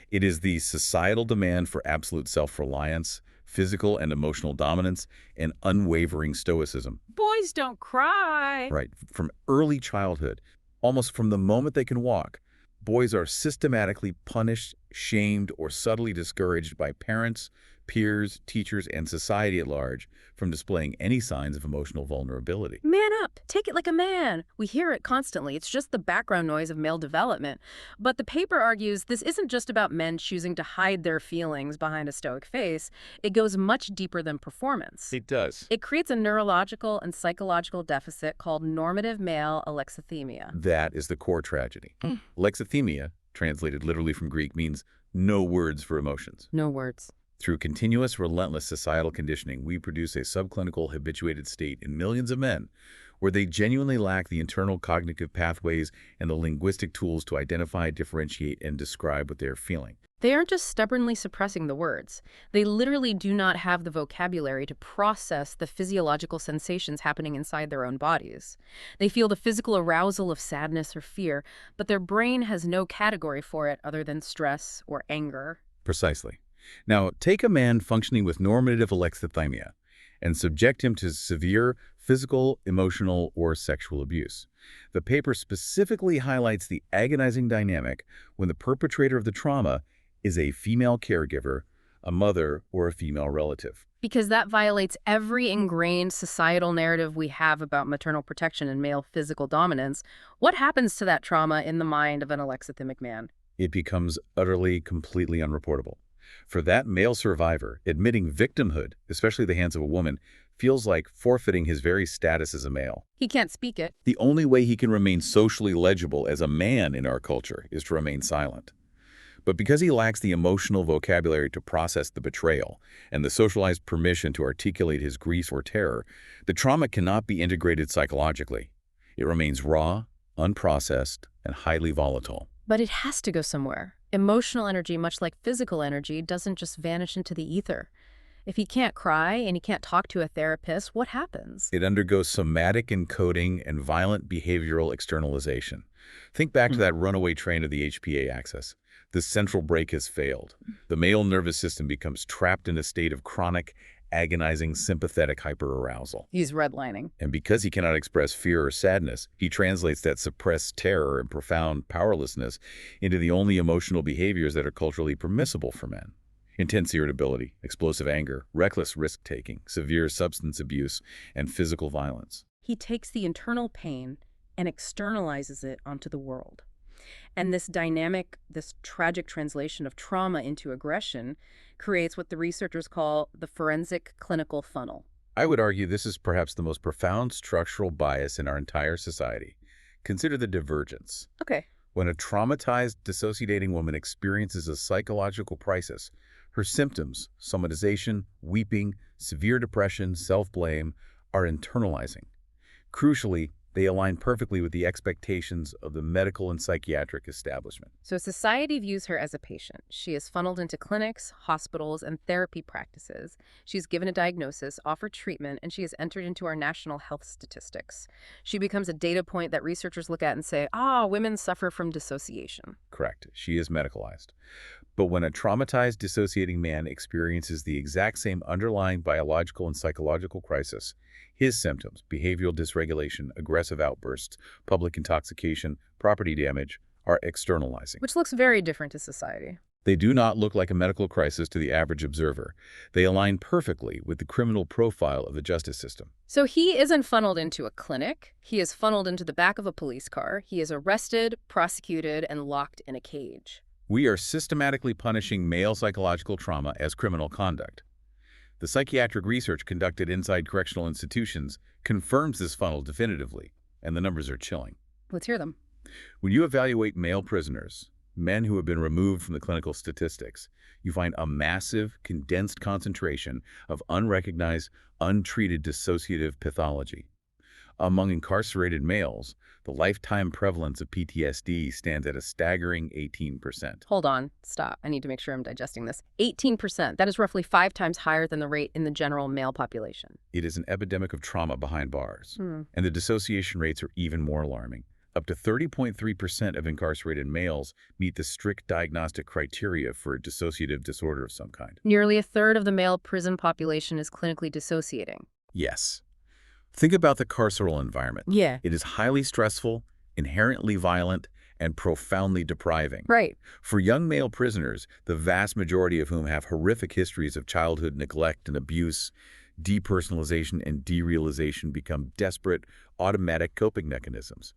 It is the societal demand for absolute self-reliance, physical and emotional dominance, and unwavering stoicism. Boys don't cry. Right, from early childhood, almost from the moment they can walk, boys are systematically punished, shamed, or subtly discouraged by parents, peers, teachers, and society at large from displaying any signs of emotional vulnerability. Man up. Take it like a man. We hear it constantly. It's just the background noise of male development. But the paper argues this isn't just about men choosing to hide their feelings behind a stoic face. It goes much deeper than performance. It does. It creates a neurological and psychological deficit called normative male alexithymia. That is the core tragedy. Alexithymia, translated literally from Greek, means no words for emotions. No words. Through continuous, relentless societal conditioning, we produce a subclinical, habituated state in millions of men where they genuinely lack the internal cognitive pathways and the linguistic tools to identify, differentiate, and describe what they are feeling. They aren't just stubbornly suppressing the words. They literally do not have the vocabulary to process the physiological sensations happening inside their own bodies. They feel the physical arousal of sadness or fear, but their brain has no category for it other than stress or anger. Precisely. Now, take a man functioning with normative alexithymia and subject him to severe physical, emotional, or sexual abuse. The paper specifically highlights the agonizing dynamic when the perpetrator of the trauma is a female caregiver, a mother, or a female relative. Because that violates every ingrained societal narrative we have about maternal protection and male physical dominance. What happens to that trauma in the mind of an alexithymic man? It becomes utterly, completely unreportable. For that male survivor, admitting victimhood, especially the hands of a woman, feels like forfeiting his very status as a male. He can't speak it. The only way he can remain socially legible as a man in our culture is to remain silent. But because he lacks the emotional vocabulary to process the betrayal and the socialized permission to articulate his grief or terror, the trauma cannot be integrated psychologically. It remains raw, unprocessed, and highly volatile. But it has to go somewhere. Emotional energy, much like physical energy, doesn't just vanish into the ether. If he can't cry and he can't talk to a therapist, what happens? It undergoes somatic encoding and violent behavioral externalization. Think back to that runaway train of the HPA axis. The central brake has failed. The male nervous system becomes trapped in a state of chronic, agonizing, sympathetic hyperarousal. He's redlining. And because he cannot express fear or sadness, he translates that suppressed terror and profound powerlessness into the only emotional behaviors that are culturally permissible for men. Intense irritability, explosive anger, reckless risk-taking, severe substance abuse, and physical violence. He takes the internal pain and externalizes it onto the world. And this dynamic, this tragic translation of trauma into aggression creates what the researchers call the forensic clinical funnel. I would argue this is perhaps the most profound structural bias in our entire society. Consider the divergence. Okay. When a traumatized, dissociating woman experiences a psychological crisis, her symptoms, somatization, weeping, severe depression, self-blame, are internalizing. Crucially, they align perfectly with the expectations of the medical and psychiatric establishment. So society views her as a patient. She is funneled into clinics, hospitals, and therapy practices. She's given a diagnosis, offered treatment, and she is entered into our national health statistics. She becomes a data point that researchers look at and say, women suffer from dissociation. Correct. She is medicalized. But when a traumatized, dissociating man experiences the exact same underlying biological and psychological crisis, his symptoms, behavioral dysregulation, aggressive outbursts, public intoxication, property damage, are externalizing. Which looks very different to society. They do not look like a medical crisis to the average observer. They align perfectly with the criminal profile of the justice system. So he isn't funneled into a clinic. He is funneled into the back of a police car. He is arrested, prosecuted, and locked in a cage. We are systematically punishing male psychological trauma as criminal conduct. The psychiatric research conducted inside correctional institutions confirms this funnel definitively, and the numbers are chilling. Let's hear them. When you evaluate male prisoners, men who have been removed from the clinical statistics, you find a massive, condensed concentration of unrecognized, untreated dissociative pathology. Among incarcerated males, the lifetime prevalence of PTSD stands at a staggering 18%. Hold on. Stop. I need to make sure I'm digesting this. 18%. That is roughly 5 times higher than the rate in the general male population. It is an epidemic of trauma behind bars. And the dissociation rates are even more alarming. Up to 30.3% of incarcerated males meet the strict diagnostic criteria for a dissociative disorder of some kind. Nearly a third of the male prison population is clinically dissociating. Yes. Think about the carceral environment. Yeah. It is highly stressful, inherently violent, and profoundly depriving. Right. For young male prisoners, the vast majority of whom have horrific histories of childhood neglect and abuse, depersonalization and derealization become desperate, automatic coping mechanisms.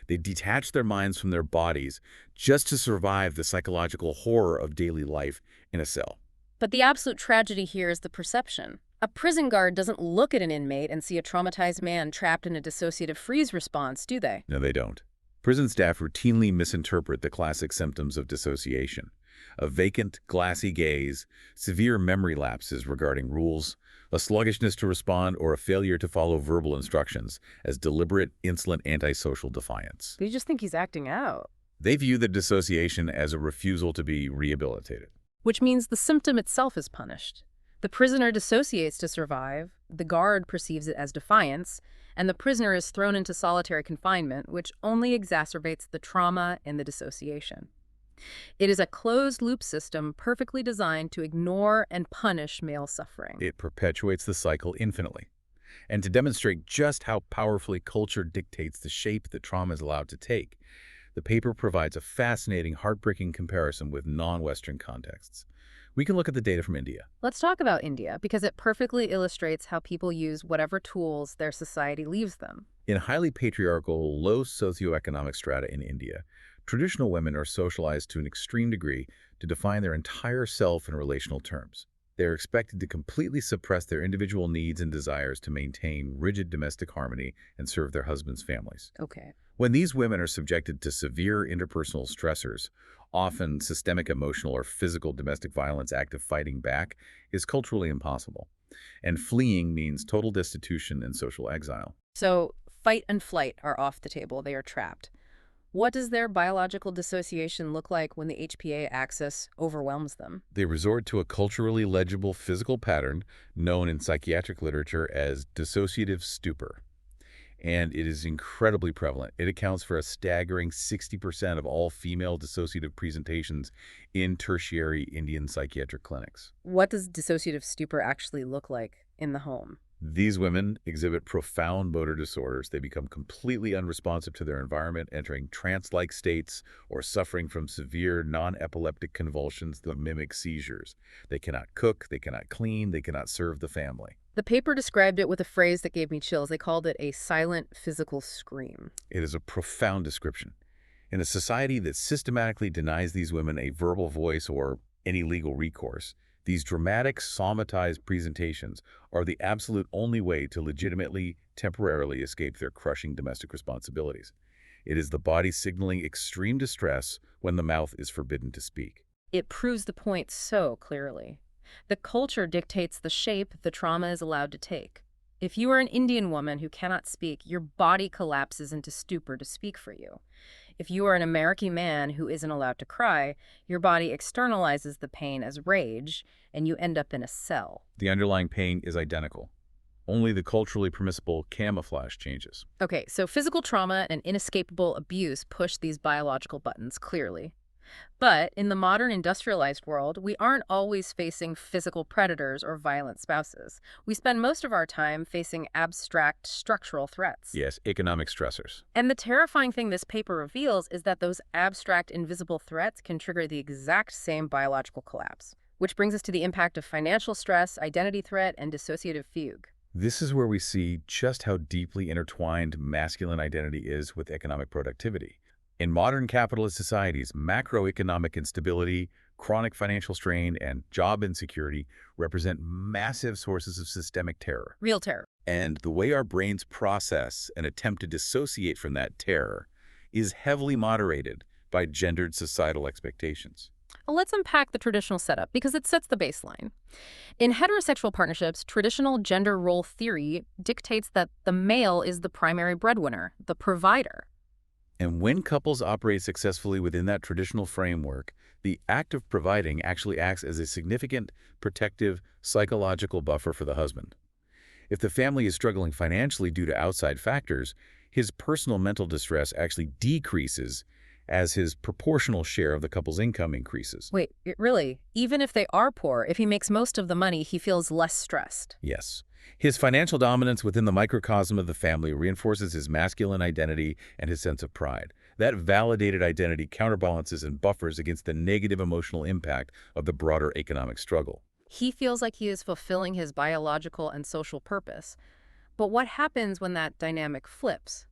They detach their minds from their bodies just to survive the psychological horror of daily life in a cell. But the absolute tragedy here is the perception. A prison guard doesn't look at an inmate and see a traumatized man trapped in a dissociative freeze response, do they? No, they don't. Prison staff routinely misinterpret the classic symptoms of dissociation: a vacant, glassy gaze, severe memory lapses regarding rules, a sluggishness to respond, or a failure to follow verbal instructions as deliberate, insolent, antisocial defiance. They just think he's acting out. They view the dissociation as a refusal to be rehabilitated. Which means the symptom itself is punished. The prisoner dissociates to survive, the guard perceives it as defiance, and the prisoner is thrown into solitary confinement, which only exacerbates the trauma and the dissociation. It is a closed-loop system perfectly designed to ignore and punish male suffering. It perpetuates the cycle infinitely. And to demonstrate just how powerfully culture dictates the shape that trauma is allowed to take, the paper provides a fascinating, heartbreaking comparison with non-Western contexts. We can look at the data from India. Let's talk about India, because it perfectly illustrates how people use whatever tools their society leaves them. In highly patriarchal, low socioeconomic strata in India, traditional women are socialized to an extreme degree to define their entire self in relational terms. They are expected to completely suppress their individual needs and desires to maintain rigid domestic harmony and serve their husbands' families. Okay. When these women are subjected to severe interpersonal stressors, often systemic emotional or physical domestic violence, active fighting back is culturally impossible. And fleeing means total destitution and social exile. So fight and flight are off the table. They are trapped. What does their biological dissociation look like when the HPA axis overwhelms them? They resort to a culturally legible physical pattern known in psychiatric literature as dissociative stupor. And it is incredibly prevalent. It accounts for a staggering 60% of all female dissociative presentations in tertiary Indian psychiatric clinics. What does dissociative stupor actually look like in the home? These women exhibit profound motor disorders. They become completely unresponsive to their environment, entering trance-like states or suffering from severe non-epileptic convulsions that mimic seizures. They cannot cook, they cannot clean, they cannot serve the family. The paper described it with a phrase that gave me chills. They called it a silent physical scream. It is a profound description. In a society that systematically denies these women a verbal voice or any legal recourse, these dramatic, somatized presentations are the absolute only way to legitimately, temporarily escape their crushing domestic responsibilities. It is the body signaling extreme distress when the mouth is forbidden to speak. It proves the point so clearly. The culture dictates the shape the trauma is allowed to take. If you are an Indian woman who cannot speak, your body collapses into stupor to speak for you. If you are an American man who isn't allowed to cry, your body externalizes the pain as rage, and you end up in a cell. The underlying pain is identical. Only the culturally permissible camouflage changes. Okay, so physical trauma and inescapable abuse push these biological buttons clearly. But in the modern industrialized world, we aren't always facing physical predators or violent spouses. We spend most of our time facing abstract structural threats. Yes, economic stressors. And the terrifying thing this paper reveals is that those abstract, invisible threats can trigger the exact same biological collapse, which brings us to the impact of financial stress, identity threat, and dissociative fugue. This is where we see just how deeply intertwined masculine identity is with economic productivity. In modern capitalist societies, macroeconomic instability, chronic financial strain, and job insecurity represent massive sources of systemic terror. Real terror. And the way our brains process and attempt to dissociate from that terror is heavily moderated by gendered societal expectations. Well, let's unpack the traditional setup because it sets the baseline. In heterosexual partnerships, traditional gender role theory dictates that the male is the primary breadwinner, the provider. And when couples operate successfully within that traditional framework, the act of providing actually acts as a significant, protective, psychological buffer for the husband. If the family is struggling financially due to outside factors, His personal mental distress actually decreases as his proportional share of the couple's income increases. Wait, really? Even if they are poor, if he makes most of the money, he feels less stressed. Yes. His financial dominance within the microcosm of the family reinforces his masculine identity and his sense of pride. That validated identity counterbalances and buffers against the negative emotional impact of the broader economic struggle. He feels like he is fulfilling his biological and social purpose. But what happens when that dynamic flips?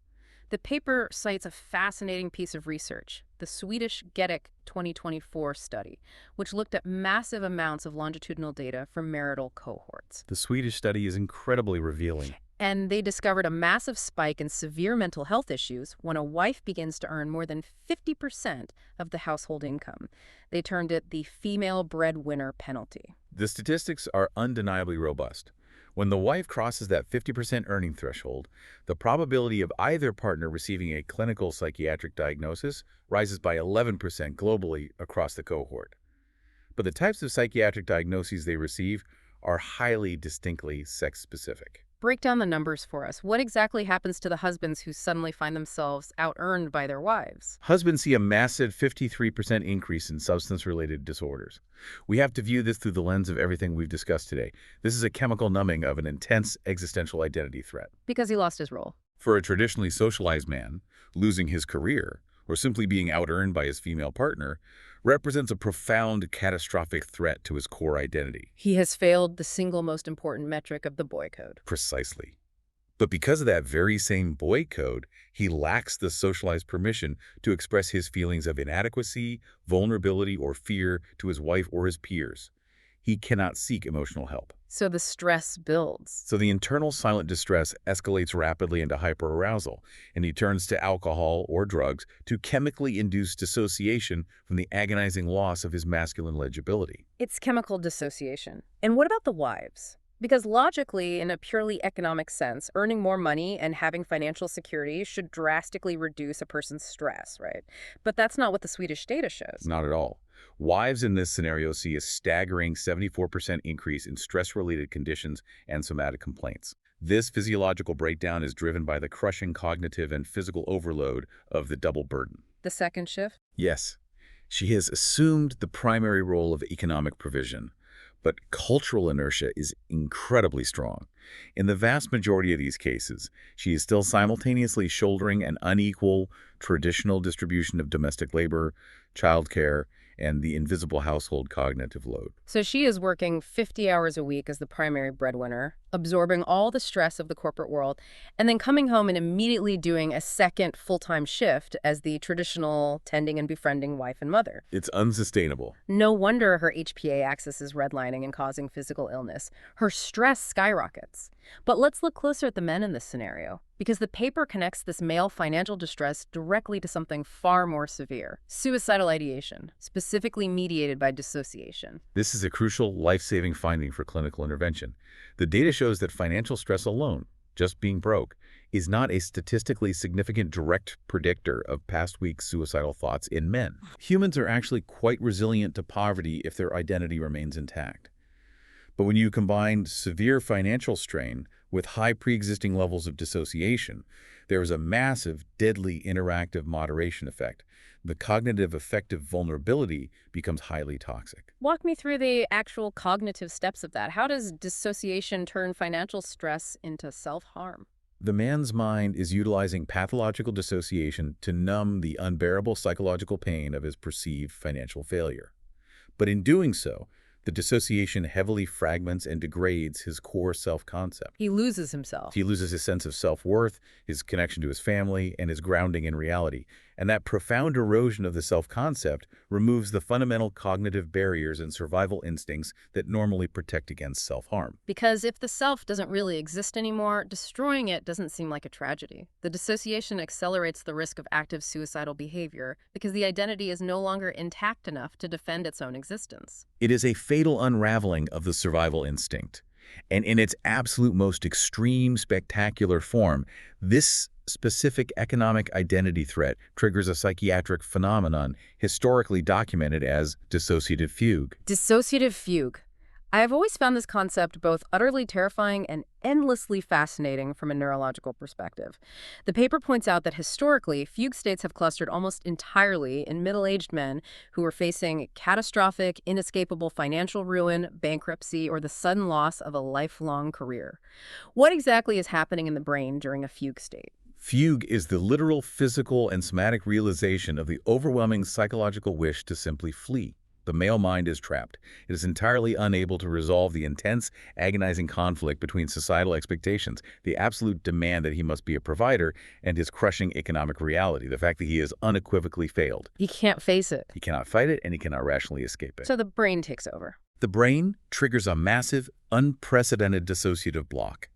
The paper cites a fascinating piece of research, the Swedish GEDEC 2024 study, which looked at massive amounts of longitudinal data from marital cohorts. The Swedish study is incredibly revealing. And they discovered a massive spike in severe mental health issues when a wife begins to earn more than 50% of the household income. They termed it the female breadwinner penalty. The statistics are undeniably robust. When the wife crosses that 50% earning threshold, the probability of either partner receiving a clinical psychiatric diagnosis rises by 11% globally across the cohort. But the types of psychiatric diagnoses they receive are highly distinctly sex-specific. Break down the numbers for us. What exactly happens to the husbands who suddenly find themselves out-earned by their wives? Husbands see a massive 53% increase in substance-related disorders. We have to view this through the lens of everything we've discussed today. This is a chemical numbing of an intense existential identity threat. Because he lost his role. For a traditionally socialized man, losing his career, or simply being out-earned by his female partner, represents a profound, catastrophic threat to his core identity. He has failed the single most important metric of the boy code. Precisely. But because of that very same boy code, he lacks the socialized permission to express his feelings of inadequacy, vulnerability, or fear to his wife or his peers. He cannot seek emotional help. So the stress builds. So the internal silent distress escalates rapidly into hyperarousal, and he turns to alcohol or drugs to chemically induce dissociation from the agonizing loss of his masculine legibility. It's chemical dissociation. And what about the wives? Because logically, in a purely economic sense, earning more money and having financial security should drastically reduce a person's stress, right? But that's not what the Swedish data shows. Not at all. Wives in this scenario see a staggering 74% increase in stress-related conditions and somatic complaints. This physiological breakdown is driven by the crushing cognitive and physical overload of the double burden. The second shift? Yes, she has assumed the primary role of economic provision, but cultural inertia is incredibly strong. In the vast majority of these cases, she is still simultaneously shouldering an unequal, traditional distribution of domestic labor, childcare, and the invisible household cognitive load. So she is working 50 hours a week as the primary breadwinner, absorbing all the stress of the corporate world, and then coming home and immediately doing a second full-time shift as the traditional tending and befriending wife and mother. It's unsustainable. No wonder her HPA axis is redlining and causing physical illness. Her stress skyrockets. But let's look closer at the men in this scenario, because the paper connects this male financial distress directly to something far more severe: suicidal ideation, specifically mediated by dissociation. This is a crucial, life-saving finding for clinical intervention. The data shows that financial stress alone, just being broke, is not a statistically significant direct predictor of past week suicidal thoughts in men. Humans are actually quite resilient to poverty if their identity remains intact. But when you combine severe financial strain with high pre-existing levels of dissociation, there is a massive, deadly interactive moderation effect. The cognitive affective vulnerability becomes highly toxic. Walk me through the actual cognitive steps of that. How does dissociation turn financial stress into self-harm? The man's mind is utilizing pathological dissociation to numb the unbearable psychological pain of his perceived financial failure. But in doing so, the dissociation heavily fragments and degrades his core self-concept. He loses himself. He loses his sense of self-worth, his connection to his family, and his grounding in reality. And that profound erosion of the self-concept removes the fundamental cognitive barriers and survival instincts that normally protect against self-harm. Because if the self doesn't really exist anymore, destroying it doesn't seem like a tragedy. The dissociation accelerates the risk of active suicidal behavior because the identity is no longer intact enough to defend its own existence. It is a fatal unraveling of the survival instinct. And in its absolute most extreme, spectacular form, this specific economic identity threat triggers a psychiatric phenomenon historically documented as dissociative fugue. Dissociative fugue. I have always found this concept both utterly terrifying and endlessly fascinating from a neurological perspective. The paper points out that historically, fugue states have clustered almost entirely in middle-aged men who are facing catastrophic, inescapable financial ruin, bankruptcy, or the sudden loss of a lifelong career. What exactly is happening in the brain during a fugue state? Fugue is the literal physical and somatic realization of the overwhelming psychological wish to simply flee. The male mind is trapped. It is entirely unable to resolve the intense, agonizing conflict between societal expectations, the absolute demand that he must be a provider, and his crushing economic reality, the fact that he has unequivocally failed. He can't face it. He cannot fight it, and he cannot rationally escape it. So the brain takes over. The brain triggers a massive, unprecedented dissociative block.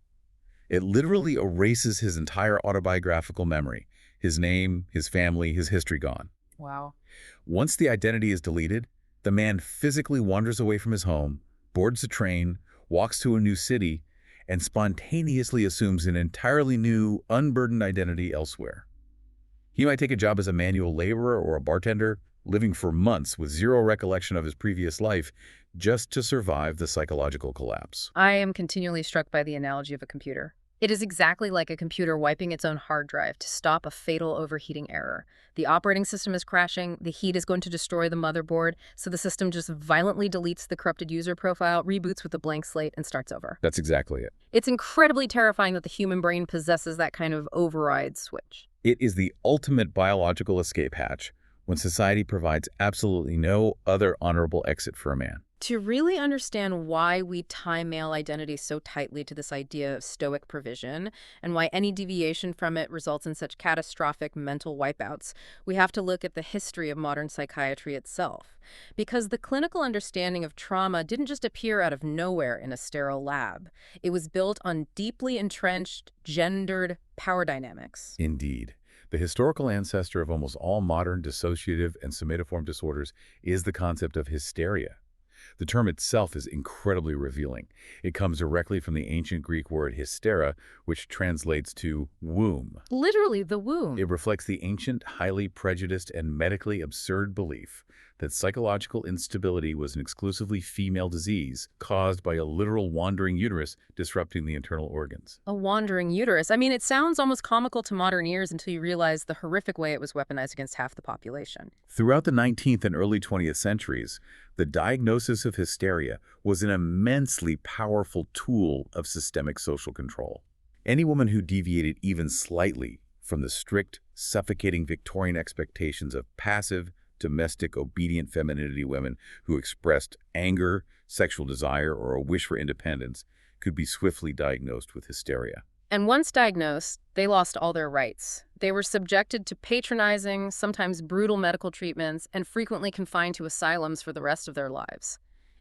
It literally erases his entire autobiographical memory, his name, his family, his history gone. Wow. Once the identity is deleted, the man physically wanders away from his home, boards a train, walks to a new city, and spontaneously assumes an entirely new, unburdened identity elsewhere. He might take a job as a manual laborer or a bartender, living for months with zero recollection of his previous life, just to survive the psychological collapse. I am continually struck by the analogy of a computer. It is exactly like a computer wiping its own hard drive to stop a fatal overheating error. The operating system is crashing, the heat is going to destroy the motherboard, so the system just violently deletes the corrupted user profile, reboots with a blank slate, and starts over. That's exactly it. It's incredibly terrifying that the human brain possesses that kind of override switch. It is the ultimate biological escape hatch when society provides absolutely no other honorable exit for a man. To really understand why we tie male identity so tightly to this idea of stoic provision and why any deviation from it results in such catastrophic mental wipeouts, we have to look at the history of modern psychiatry itself. Because the clinical understanding of trauma didn't just appear out of nowhere in a sterile lab. It was built on deeply entrenched, gendered power dynamics. Indeed. The historical ancestor of almost all modern dissociative and somatoform disorders is the concept of hysteria. The term itself is incredibly revealing. It comes directly from the ancient Greek word hystera, which translates to womb. Literally the womb. It reflects the ancient, highly prejudiced, and medically absurd belief that psychological instability was an exclusively female disease caused by a literal wandering uterus disrupting the internal organs. A wandering uterus. I mean, it sounds almost comical to modern ears until you realize the horrific way it was weaponized against half the population. Throughout the 19th and early 20th centuries, the diagnosis of hysteria was an immensely powerful tool of systemic social control. Any woman who deviated even slightly from the strict, suffocating Victorian expectations of passive, domestic, obedient femininity women who expressed anger, sexual desire, or a wish for independence could be swiftly diagnosed with hysteria. And once diagnosed, they lost all their rights. They were subjected to patronizing, sometimes brutal medical treatments, and frequently confined to asylums for the rest of their lives.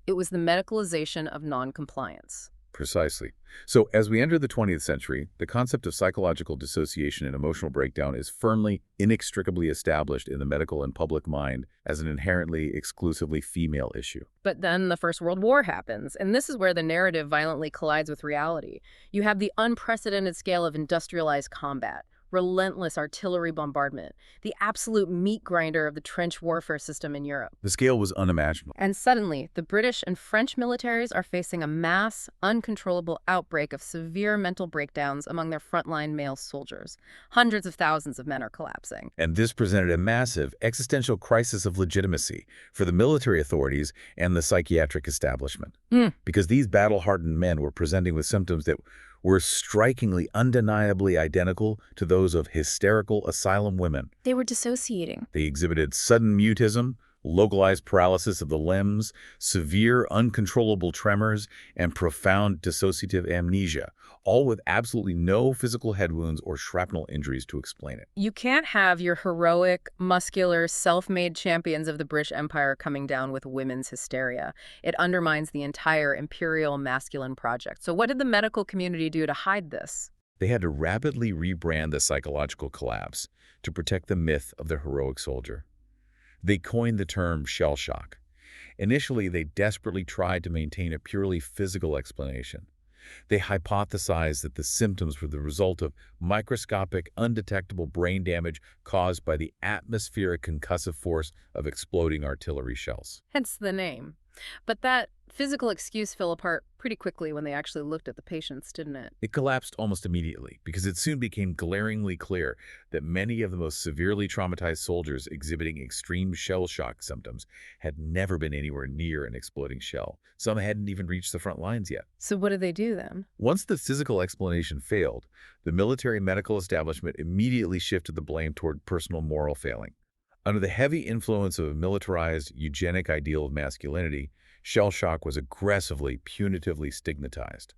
It was the medicalization of noncompliance. Precisely. So as we enter the 20th century, the concept of psychological dissociation and emotional breakdown is firmly, inextricably established in the medical and public mind as an inherently, exclusively female issue. But then the First World War happens, and this is where the narrative violently collides with reality. You have the unprecedented scale of industrialized combat, relentless artillery bombardment, the absolute meat grinder of the trench warfare system in Europe. The scale was unimaginable. And suddenly, the British and French militaries are facing a mass, uncontrollable outbreak of severe mental breakdowns among their frontline male soldiers. Hundreds of thousands of men are collapsing. And this presented a massive existential crisis of legitimacy for the military authorities and the psychiatric establishment. Because these battle-hardened men were presenting with symptoms that were strikingly, undeniably identical to those of hysterical asylum women. They were dissociating. They exhibited sudden mutism, localized paralysis of the limbs, severe uncontrollable tremors, and profound dissociative amnesia, all with absolutely no physical head wounds or shrapnel injuries to explain it. You can't have your heroic, muscular, self-made champions of the British Empire coming down with women's hysteria. It undermines the entire imperial masculine project. So what did the medical community do to hide this? They had to rapidly rebrand the psychological collapse to protect the myth of the heroic soldier. They coined the term shell shock. Initially, they desperately tried to maintain a purely physical explanation. They hypothesized that the symptoms were the result of microscopic, undetectable brain damage caused by the atmospheric concussive force of exploding artillery shells. Hence the name. But that physical excuse fell apart pretty quickly when they actually looked at the patients, didn't it? It collapsed almost immediately because it soon became glaringly clear that many of the most severely traumatized soldiers exhibiting extreme shell shock symptoms had never been anywhere near an exploding shell. Some hadn't even reached the front lines yet. So what did they do then? Once the physical explanation failed, the military medical establishment immediately shifted the blame toward personal moral failing. Under the heavy influence of a militarized, eugenic ideal of masculinity, shell shock was aggressively, punitively stigmatized.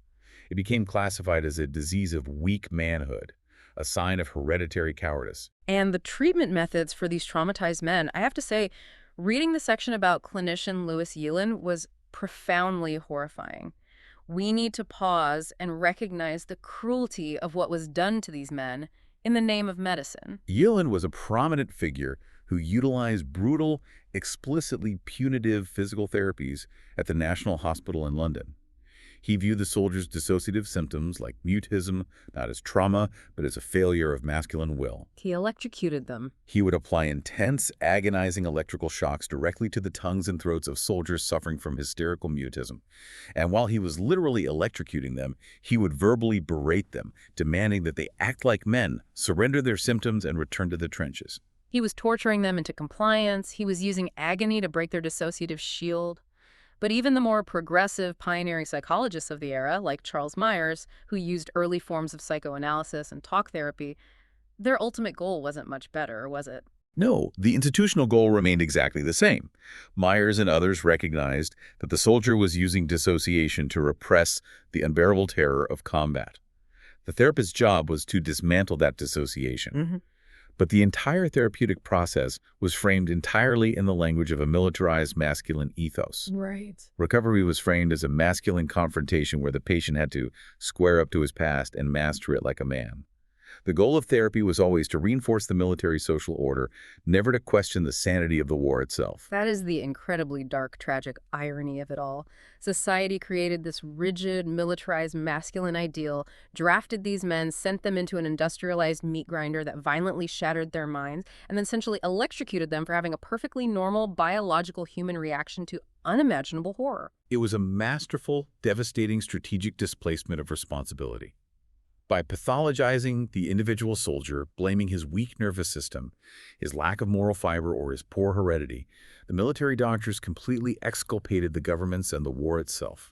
It became classified as a disease of weak manhood, a sign of hereditary cowardice. And the treatment methods for these traumatized men, I have to say, reading the section about clinician Louis Yelin was profoundly horrifying. We need to pause and recognize the cruelty of what was done to these men in the name of medicine. Yelin was a prominent figure who utilized brutal, explicitly punitive physical therapies at the National Hospital in London. He viewed the soldiers' dissociative symptoms like mutism not as trauma, but as a failure of masculine will. He electrocuted them. He would apply intense, agonizing electrical shocks directly to the tongues and throats of soldiers suffering from hysterical mutism. And while he was literally electrocuting them, he would verbally berate them, demanding that they act like men, surrender their symptoms, and return to the trenches. He was torturing them into compliance. He was using agony to break their dissociative shield. But even the more progressive, pioneering psychologists of the era, like Charles Myers, who used early forms of psychoanalysis and talk therapy, their ultimate goal wasn't much better, was it? No, the institutional goal remained exactly the same. Myers and others recognized that the soldier was using dissociation to repress the unbearable terror of combat. The therapist's job was to dismantle that dissociation. But the entire therapeutic process was framed entirely in the language of a militarized masculine ethos. Right. Recovery was framed as a masculine confrontation where the patient had to square up to his past and master it like a man. The goal of therapy was always to reinforce the military social order, never to question the sanity of the war itself. That is the incredibly dark, tragic irony of it all. Society created this rigid, militarized, masculine ideal, drafted these men, sent them into an industrialized meat grinder that violently shattered their minds, and then essentially electrocuted them for having a perfectly normal, biological human reaction to unimaginable horror. It was a masterful, devastating strategic displacement of responsibility. By pathologizing the individual soldier, blaming his weak nervous system, his lack of moral fiber, or his poor heredity, the military doctors completely exculpated the governments and the war itself.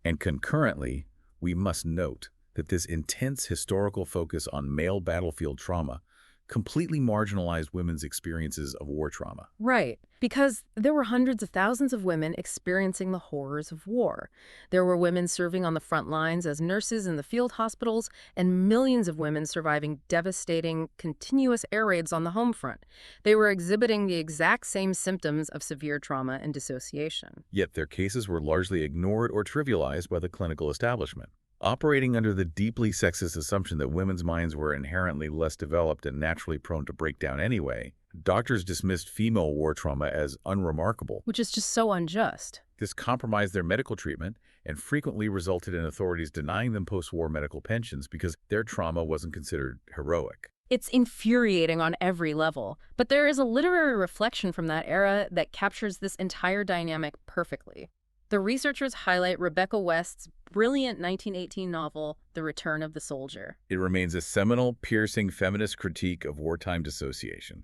And concurrently, we must note that this intense historical focus on male battlefield trauma completely marginalized women's experiences of war trauma. Right, because there were hundreds of thousands of women experiencing the horrors of war. There were women serving on the front lines as nurses in the field hospitals, and millions of women surviving devastating, continuous air raids on the home front. They were exhibiting the exact same symptoms of severe trauma and dissociation. Yet their cases were largely ignored or trivialized by the clinical establishment. Operating under the deeply sexist assumption that women's minds were inherently less developed and naturally prone to breakdown anyway, doctors dismissed female war trauma as unremarkable. Which is just so unjust. This compromised their medical treatment and frequently resulted in authorities denying them post-war medical pensions because their trauma wasn't considered heroic. It's infuriating on every level, but there is a literary reflection from that era that captures this entire dynamic perfectly. The researchers highlight Rebecca West's brilliant 1918 novel, The Return of the Soldier. It remains a seminal, piercing feminist critique of wartime dissociation.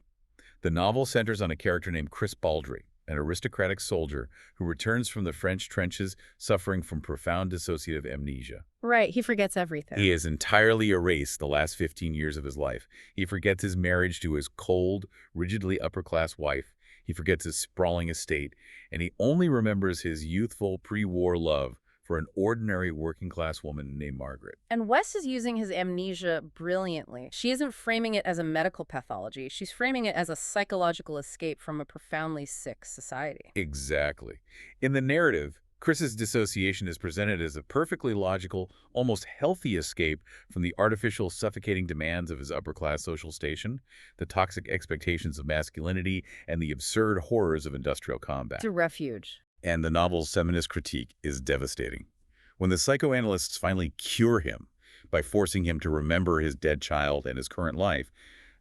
The novel centers on a character named Chris Baldry, an aristocratic soldier who returns from the French trenches suffering from profound dissociative amnesia. Right, he forgets everything. He has entirely erased the last 15 years of his life. He forgets his marriage to his cold, rigidly upper-class wife. He forgets his sprawling estate, and he only remembers his youthful pre-war love for an ordinary working-class woman named Margaret. And West is using his amnesia brilliantly. She isn't framing it as a medical pathology. She's framing it as a psychological escape from a profoundly sick society. Exactly. In the narrative, Chris's dissociation is presented as a perfectly logical, almost healthy escape from the artificial, suffocating demands of his upper-class social station, the toxic expectations of masculinity, and the absurd horrors of industrial combat. It's a refuge. And the novel's feminist critique is devastating. When the psychoanalysts finally cure him by forcing him to remember his dead child and his current life,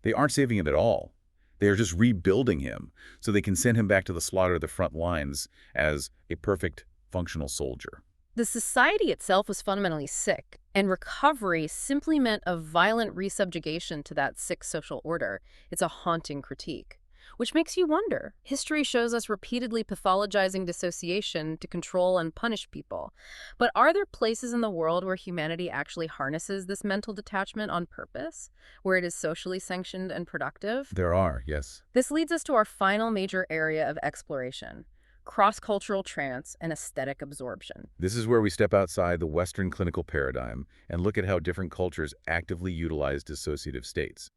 they aren't saving him at all. They are just rebuilding him so they can send him back to the slaughter of the front lines as a perfect, functional soldier. The society itself was fundamentally sick, and recovery simply meant a violent resubjugation to that sick social order. It's a haunting critique. Which makes you wonder. History shows us repeatedly pathologizing dissociation to control and punish people. But are there places in the world where humanity actually harnesses this mental detachment on purpose, where it is socially sanctioned and productive? There are, yes. This leads us to our final major area of exploration: cross-cultural trance and aesthetic absorption. This is where we step outside the Western clinical paradigm and look at how different cultures actively utilize dissociative states.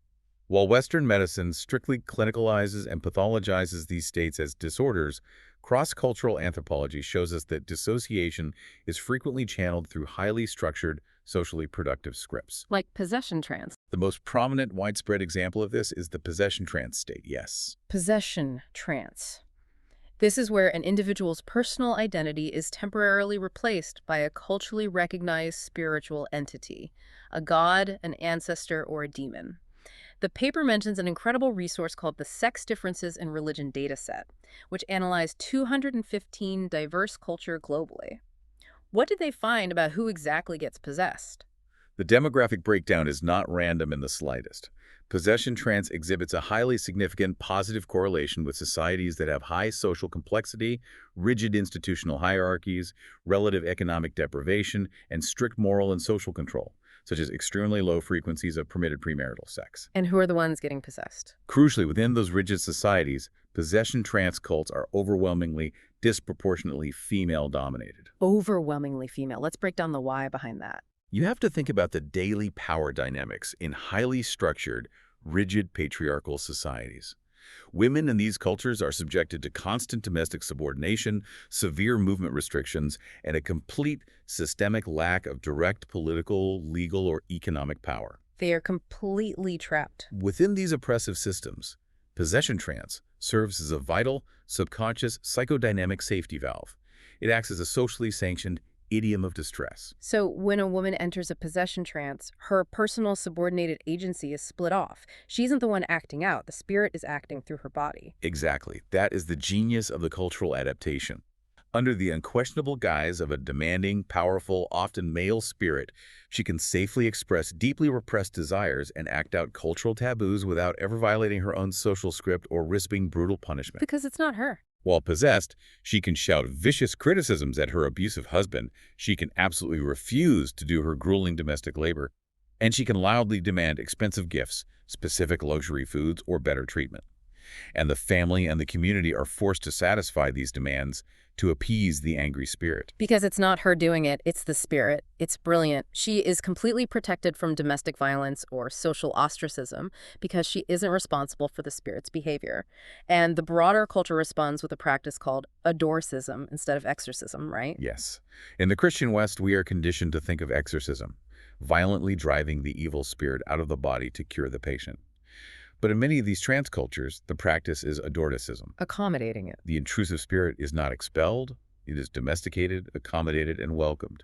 While Western medicine strictly clinicalizes and pathologizes these states as disorders, cross-cultural anthropology shows us that dissociation is frequently channeled through highly structured, socially productive scripts. Like possession trance. The most prominent, widespread example of this is the possession trance state, yes. Possession trance. This is where an individual's personal identity is temporarily replaced by a culturally recognized spiritual entity, a god, an ancestor, or a demon. The paper mentions an incredible resource called the Sex Differences in Religion Dataset, which analyzed 215 diverse cultures globally. What did they find about who exactly gets possessed? The demographic breakdown is not random in the slightest. Possession trance exhibits a highly significant positive correlation with societies that have high social complexity, rigid institutional hierarchies, relative economic deprivation, and strict moral and social control, such as extremely low frequencies of permitted premarital sex. And who are the ones getting possessed? Crucially, within those rigid societies, possession trance cults are overwhelmingly, disproportionately female-dominated. Overwhelmingly female. Let's break down the why behind that. You have to think about the daily power dynamics in highly structured, rigid patriarchal societies. Women in these cultures are subjected to constant domestic subordination, severe movement restrictions, and a complete systemic lack of direct political, legal, or economic power. They are completely trapped. Within these oppressive systems, possession trance serves as a vital, subconscious psychodynamic safety valve. It acts as a socially sanctioned idiom of distress. So when a woman enters a possession trance, her personal subordinated agency is split off. She isn't the one acting out. The spirit is acting through her body. Exactly. That is the genius of the cultural adaptation. Under the unquestionable guise of a demanding, powerful, often male spirit, she can safely express deeply repressed desires and act out cultural taboos without ever violating her own social script or risking brutal punishment. Because it's not her. While possessed, she can shout vicious criticisms at her abusive husband, she can absolutely refuse to do her grueling domestic labor, and she can loudly demand expensive gifts, specific luxury foods, or better treatment. And the family and the community are forced to satisfy these demands to appease the angry spirit. Because it's not her doing it, it's the spirit. It's brilliant. She is completely protected from domestic violence or social ostracism because she isn't responsible for the spirit's behavior. And the broader culture responds with a practice called adorcism instead of exorcism, right? Yes. In the Christian West, we are conditioned to think of exorcism, violently driving the evil spirit out of the body to cure the patient. But in many of these trance cultures, the practice is adorticism. Accommodating it. The intrusive spirit is not expelled, it is domesticated, accommodated, and welcomed.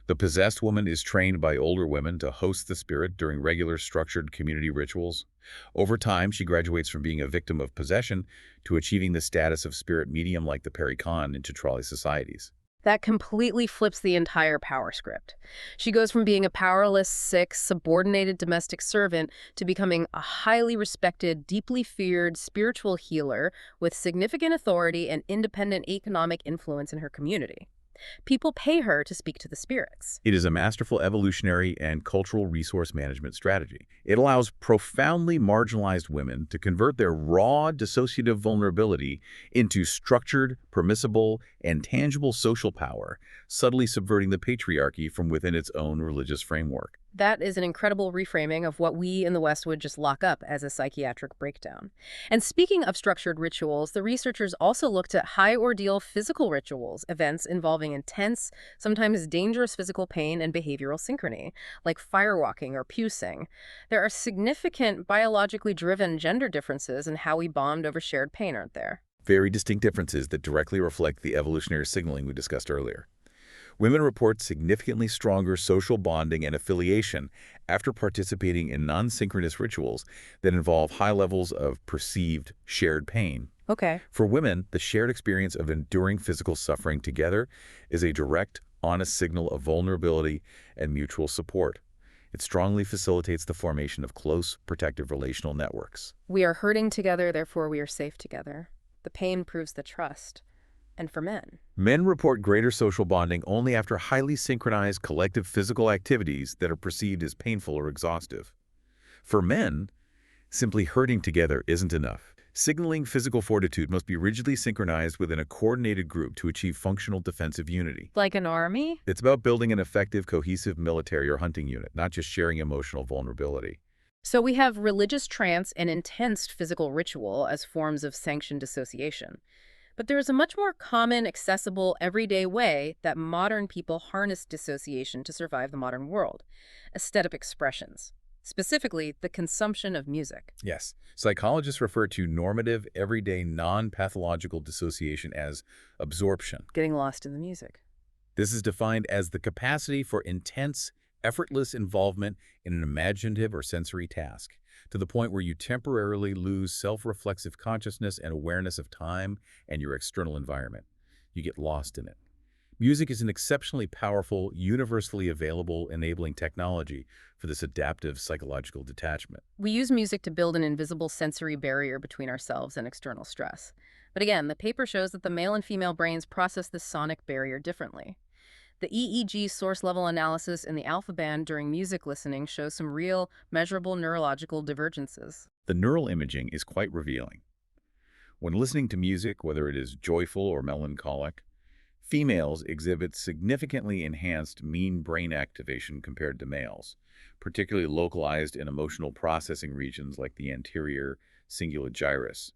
The possessed woman is trained by older women to host the spirit during regular structured community rituals. Over time, she graduates from being a victim of possession to achieving the status of spirit medium like the Pericon in Chitrali societies. That completely flips the entire power script. She goes from being a powerless, sick, subordinated domestic servant to becoming a highly respected, deeply feared spiritual healer with significant authority and independent economic influence in her community. People pay her to speak to the spirits. It is a masterful evolutionary and cultural resource management strategy. It allows profoundly marginalized women to convert their raw dissociative vulnerability into structured, permissible, and tangible social power, subtly subverting the patriarchy from within its own religious framework. That is an incredible reframing of what we in the West would just lock up as a psychiatric breakdown. And speaking of structured rituals, the researchers also looked at high-ordeal physical rituals, events involving intense, sometimes dangerous physical pain and behavioral synchrony, like firewalking or pusing. There are significant biologically driven gender differences in how we bond over shared pain, aren't there? Very distinct differences that directly reflect the evolutionary signaling we discussed earlier. Women report significantly stronger social bonding and affiliation after participating in non-synchronous rituals that involve high levels of perceived shared pain. Okay. For women, the shared experience of enduring physical suffering together is a direct, honest signal of vulnerability and mutual support. It strongly facilitates the formation of close, protective relational networks. We are hurting together, therefore we are safe together. The pain proves the trust. And for men. Men report greater social bonding only after highly synchronized collective physical activities that are perceived as painful or exhaustive. For men, simply hurting together isn't enough. Signaling physical fortitude must be rigidly synchronized within a coordinated group to achieve functional defensive unity. Like an army? It's about building an effective, cohesive military or hunting unit, not just sharing emotional vulnerability. So we have religious trance and intense physical ritual as forms of sanctioned dissociation. But there is a much more common, accessible, everyday way that modern people harness dissociation to survive the modern world: aesthetic expressions. Specifically, the consumption of music. Yes, psychologists refer to normative, everyday, non-pathological dissociation as absorption. Getting lost in the music. This is defined as the capacity for intense, effortless involvement in an imaginative or sensory task, to the point where you temporarily lose self-reflexive consciousness and awareness of time and your external environment. You get lost in it. Music is an exceptionally powerful, universally available, enabling technology for this adaptive psychological detachment. We use music to build an invisible sensory barrier between ourselves and external stress. But again, the paper shows that the male and female brains process this sonic barrier differently. The EEG source-level analysis in the alpha band during music listening shows some real, measurable neurological divergences. The neural imaging is quite revealing. When listening to music, whether it is joyful or melancholic, females exhibit significantly enhanced mean brain activation compared to males, particularly localized in emotional processing regions like the anterior cingulate gyrus.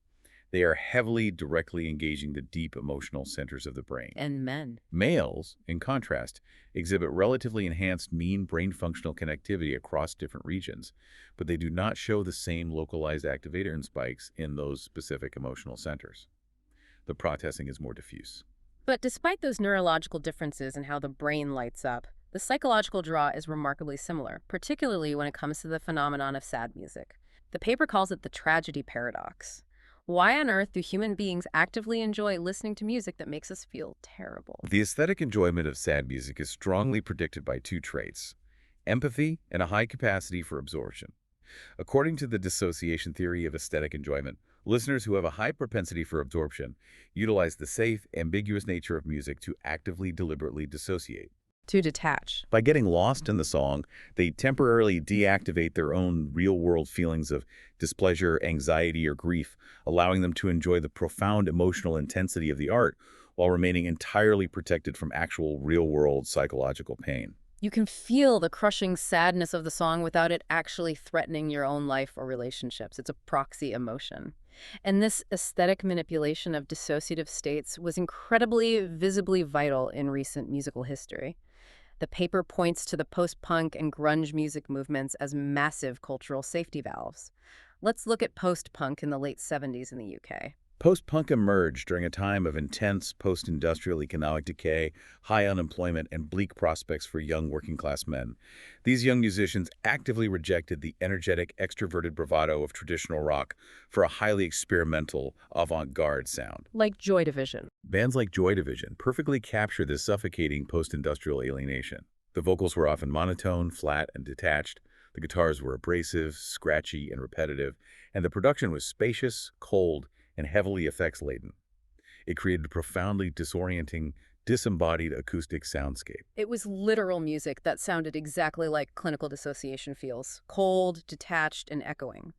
They are heavily directly engaging the deep emotional centers of the brain. And men. Males, in contrast, exhibit relatively enhanced mean brain functional connectivity across different regions, but they do not show the same localized activator and spikes in those specific emotional centers. The processing is more diffuse. But despite those neurological differences in how the brain lights up, the psychological draw is remarkably similar, particularly when it comes to the phenomenon of sad music. The paper calls it the tragedy paradox. Why on earth do human beings actively enjoy listening to music that makes us feel terrible? The aesthetic enjoyment of sad music is strongly predicted by two traits: empathy and a high capacity for absorption. According to the dissociation theory of aesthetic enjoyment, listeners who have a high propensity for absorption utilize the safe, ambiguous nature of music to actively, deliberately dissociate. To detach. By getting lost in the song, they temporarily deactivate their own real-world feelings of displeasure, anxiety, or grief, allowing them to enjoy the profound emotional intensity of the art while remaining entirely protected from actual real-world psychological pain. You can feel the crushing sadness of the song without it actually threatening your own life or relationships. It's a proxy emotion. And this aesthetic manipulation of dissociative states was incredibly visibly vital in recent musical history. The paper points to the post-punk and grunge music movements as massive cultural safety valves. Let's look at post-punk in the late 70s in the UK. Post-punk emerged during a time of intense post-industrial economic decay, high unemployment, and bleak prospects for young working-class men. These young musicians actively rejected the energetic, extroverted bravado of traditional rock for a highly experimental, avant-garde sound. Like Joy Division. Bands like Joy Division perfectly capture this suffocating post-industrial alienation. The vocals were often monotone, flat, and detached. The guitars were abrasive, scratchy, and repetitive, and the production was spacious, cold, and heavily effects-laden. It created a profoundly disorienting, disembodied acoustic soundscape. It was literal music that sounded exactly like clinical dissociation feels: cold, detached, and echoing.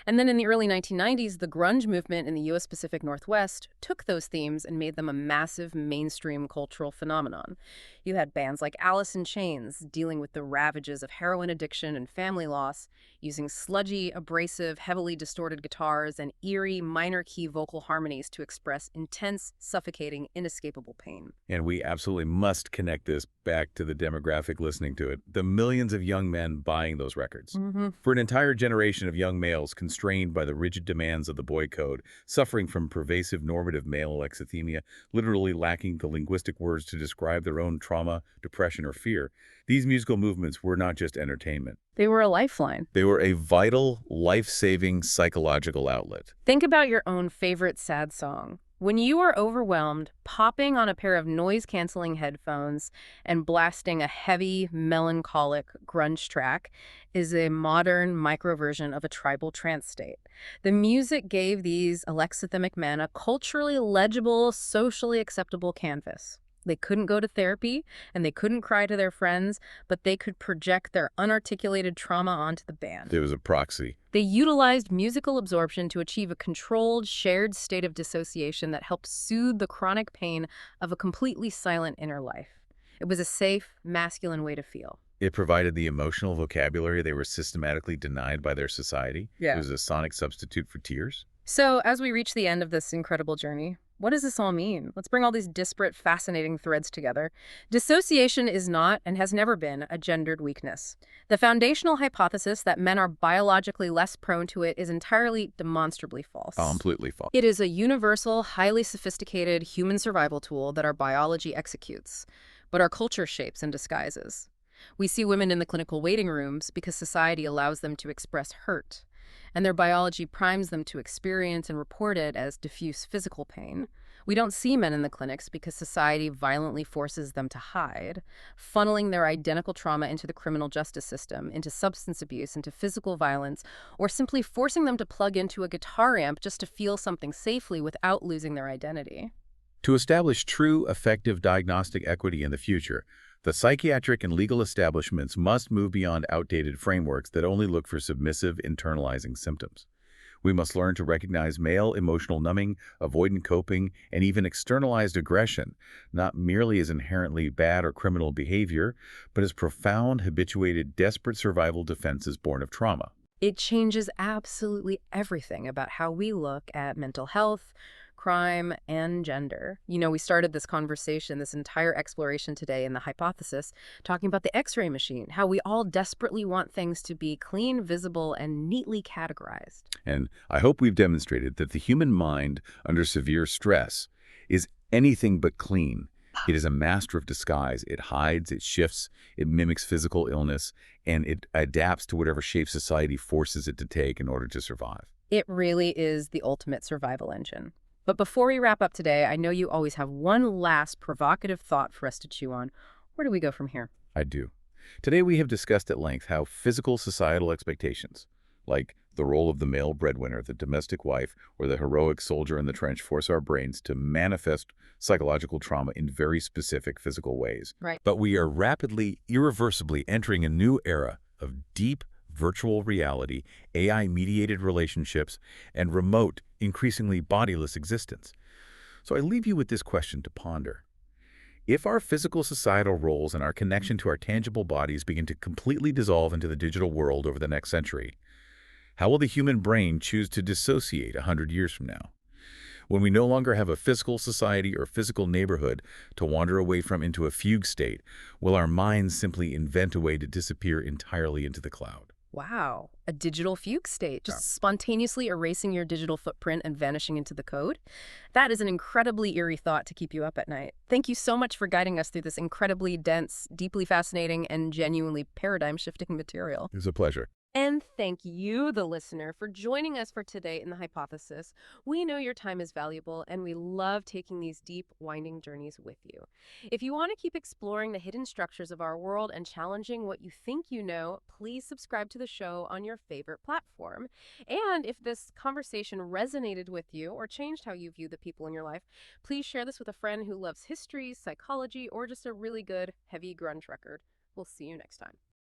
And then in the early 1990s, the grunge movement in the US Pacific Northwest took those themes and made them a massive mainstream cultural phenomenon. You had bands like Alice in Chains dealing with the ravages of heroin addiction and family loss, using sludgy, abrasive, heavily distorted guitars and eerie, minor-key vocal harmonies to express intense, suffocating, inescapable pain. And we absolutely must connect this back to the demographic listening to it, the millions of young men buying those records. For an entire generation of young males constrained by the rigid demands of the boy code, suffering from pervasive normative male alexithymia, literally lacking the linguistic words to describe their own trauma, depression, or fear, these musical movements were not just entertainment. They were a lifeline. They were a vital, life-saving psychological outlet. Think about your own favorite sad song. When you are overwhelmed, popping on a pair of noise-canceling headphones and blasting a heavy, melancholic grunge track is a modern microversion of a tribal trance state. The music gave these alexithymic men a culturally legible, socially acceptable canvas. They couldn't go to therapy, and they couldn't cry to their friends, but they could project their unarticulated trauma onto the band. There was a proxy. They utilized musical absorption to achieve a controlled, shared state of dissociation that helped soothe the chronic pain of a completely silent inner life. It was a safe, masculine way to feel. It provided the emotional vocabulary they were systematically denied by their society. Yeah. It was a sonic substitute for tears. So, as we reach the end of this incredible journey, what does this all mean? Let's bring all these disparate, fascinating threads together. Dissociation is not, and has never been, a gendered weakness. The foundational hypothesis that men are biologically less prone to it is entirely demonstrably false. Completely false. It is a universal, highly sophisticated human survival tool that our biology executes, but our culture shapes and disguises. We see women in the clinical waiting rooms because society allows them to express hurt, and their biology primes them to experience and report it as diffuse physical pain. We don't see men in the clinics because society violently forces them to hide, funneling their identical trauma into the criminal justice system, into substance abuse, into physical violence, or simply forcing them to plug into a guitar amp just to feel something safely without losing their identity. To establish true, effective diagnostic equity in the future, the psychiatric and legal establishments must move beyond outdated frameworks that only look for submissive, internalizing symptoms. We must learn to recognize male emotional numbing, avoidant coping, and even externalized aggression, not merely as inherently bad or criminal behavior, but as profound, habituated, desperate survival defenses born of trauma. It changes absolutely everything about how we look at mental health, crime, and gender. You know, we started this conversation, this entire exploration today in the hypothesis, talking about the X-ray machine, how we all desperately want things to be clean, visible, and neatly categorized. And I hope we've demonstrated that the human mind under severe stress is anything but clean. It is a master of disguise. It hides, it shifts, it mimics physical illness, and it adapts to whatever shape society forces it to take in order to survive. It really is the ultimate survival engine. But before we wrap up today, I know you always have one last provocative thought for us to chew on. Where do we go from here? I do. Today we have discussed at length how physical societal expectations, like the role of the male breadwinner, the domestic wife, or the heroic soldier in the trench, force our brains to manifest psychological trauma in very specific physical ways. Right. But we are rapidly, irreversibly entering a new era of deep virtual reality, AI-mediated relationships, and remote, increasingly bodiless existence. So I leave you with this question to ponder. If our physical societal roles and our connection to our tangible bodies begin to completely dissolve into the digital world over the next century, how will the human brain choose to dissociate 100 years from now? When we no longer have a physical society or physical neighborhood to wander away from into a fugue state, will our minds simply invent a way to disappear entirely into the cloud? Wow, a digital fugue state, just spontaneously erasing your digital footprint and vanishing into the code? That is an incredibly eerie thought to keep you up at night. Thank you so much for guiding us through this incredibly dense, deeply fascinating, and genuinely paradigm-shifting material. It's a pleasure. And thank you, the listener, for joining us for today in the hypothesis. We know your time is valuable, and we love taking these deep, winding journeys with you. If you want to keep exploring the hidden structures of our world and challenging what you think you know, please subscribe to the show on your favorite platform. And if this conversation resonated with you or changed how you view the people in your life, please share this with a friend who loves history, psychology, or just a really good, heavy grunge record. We'll see you next time.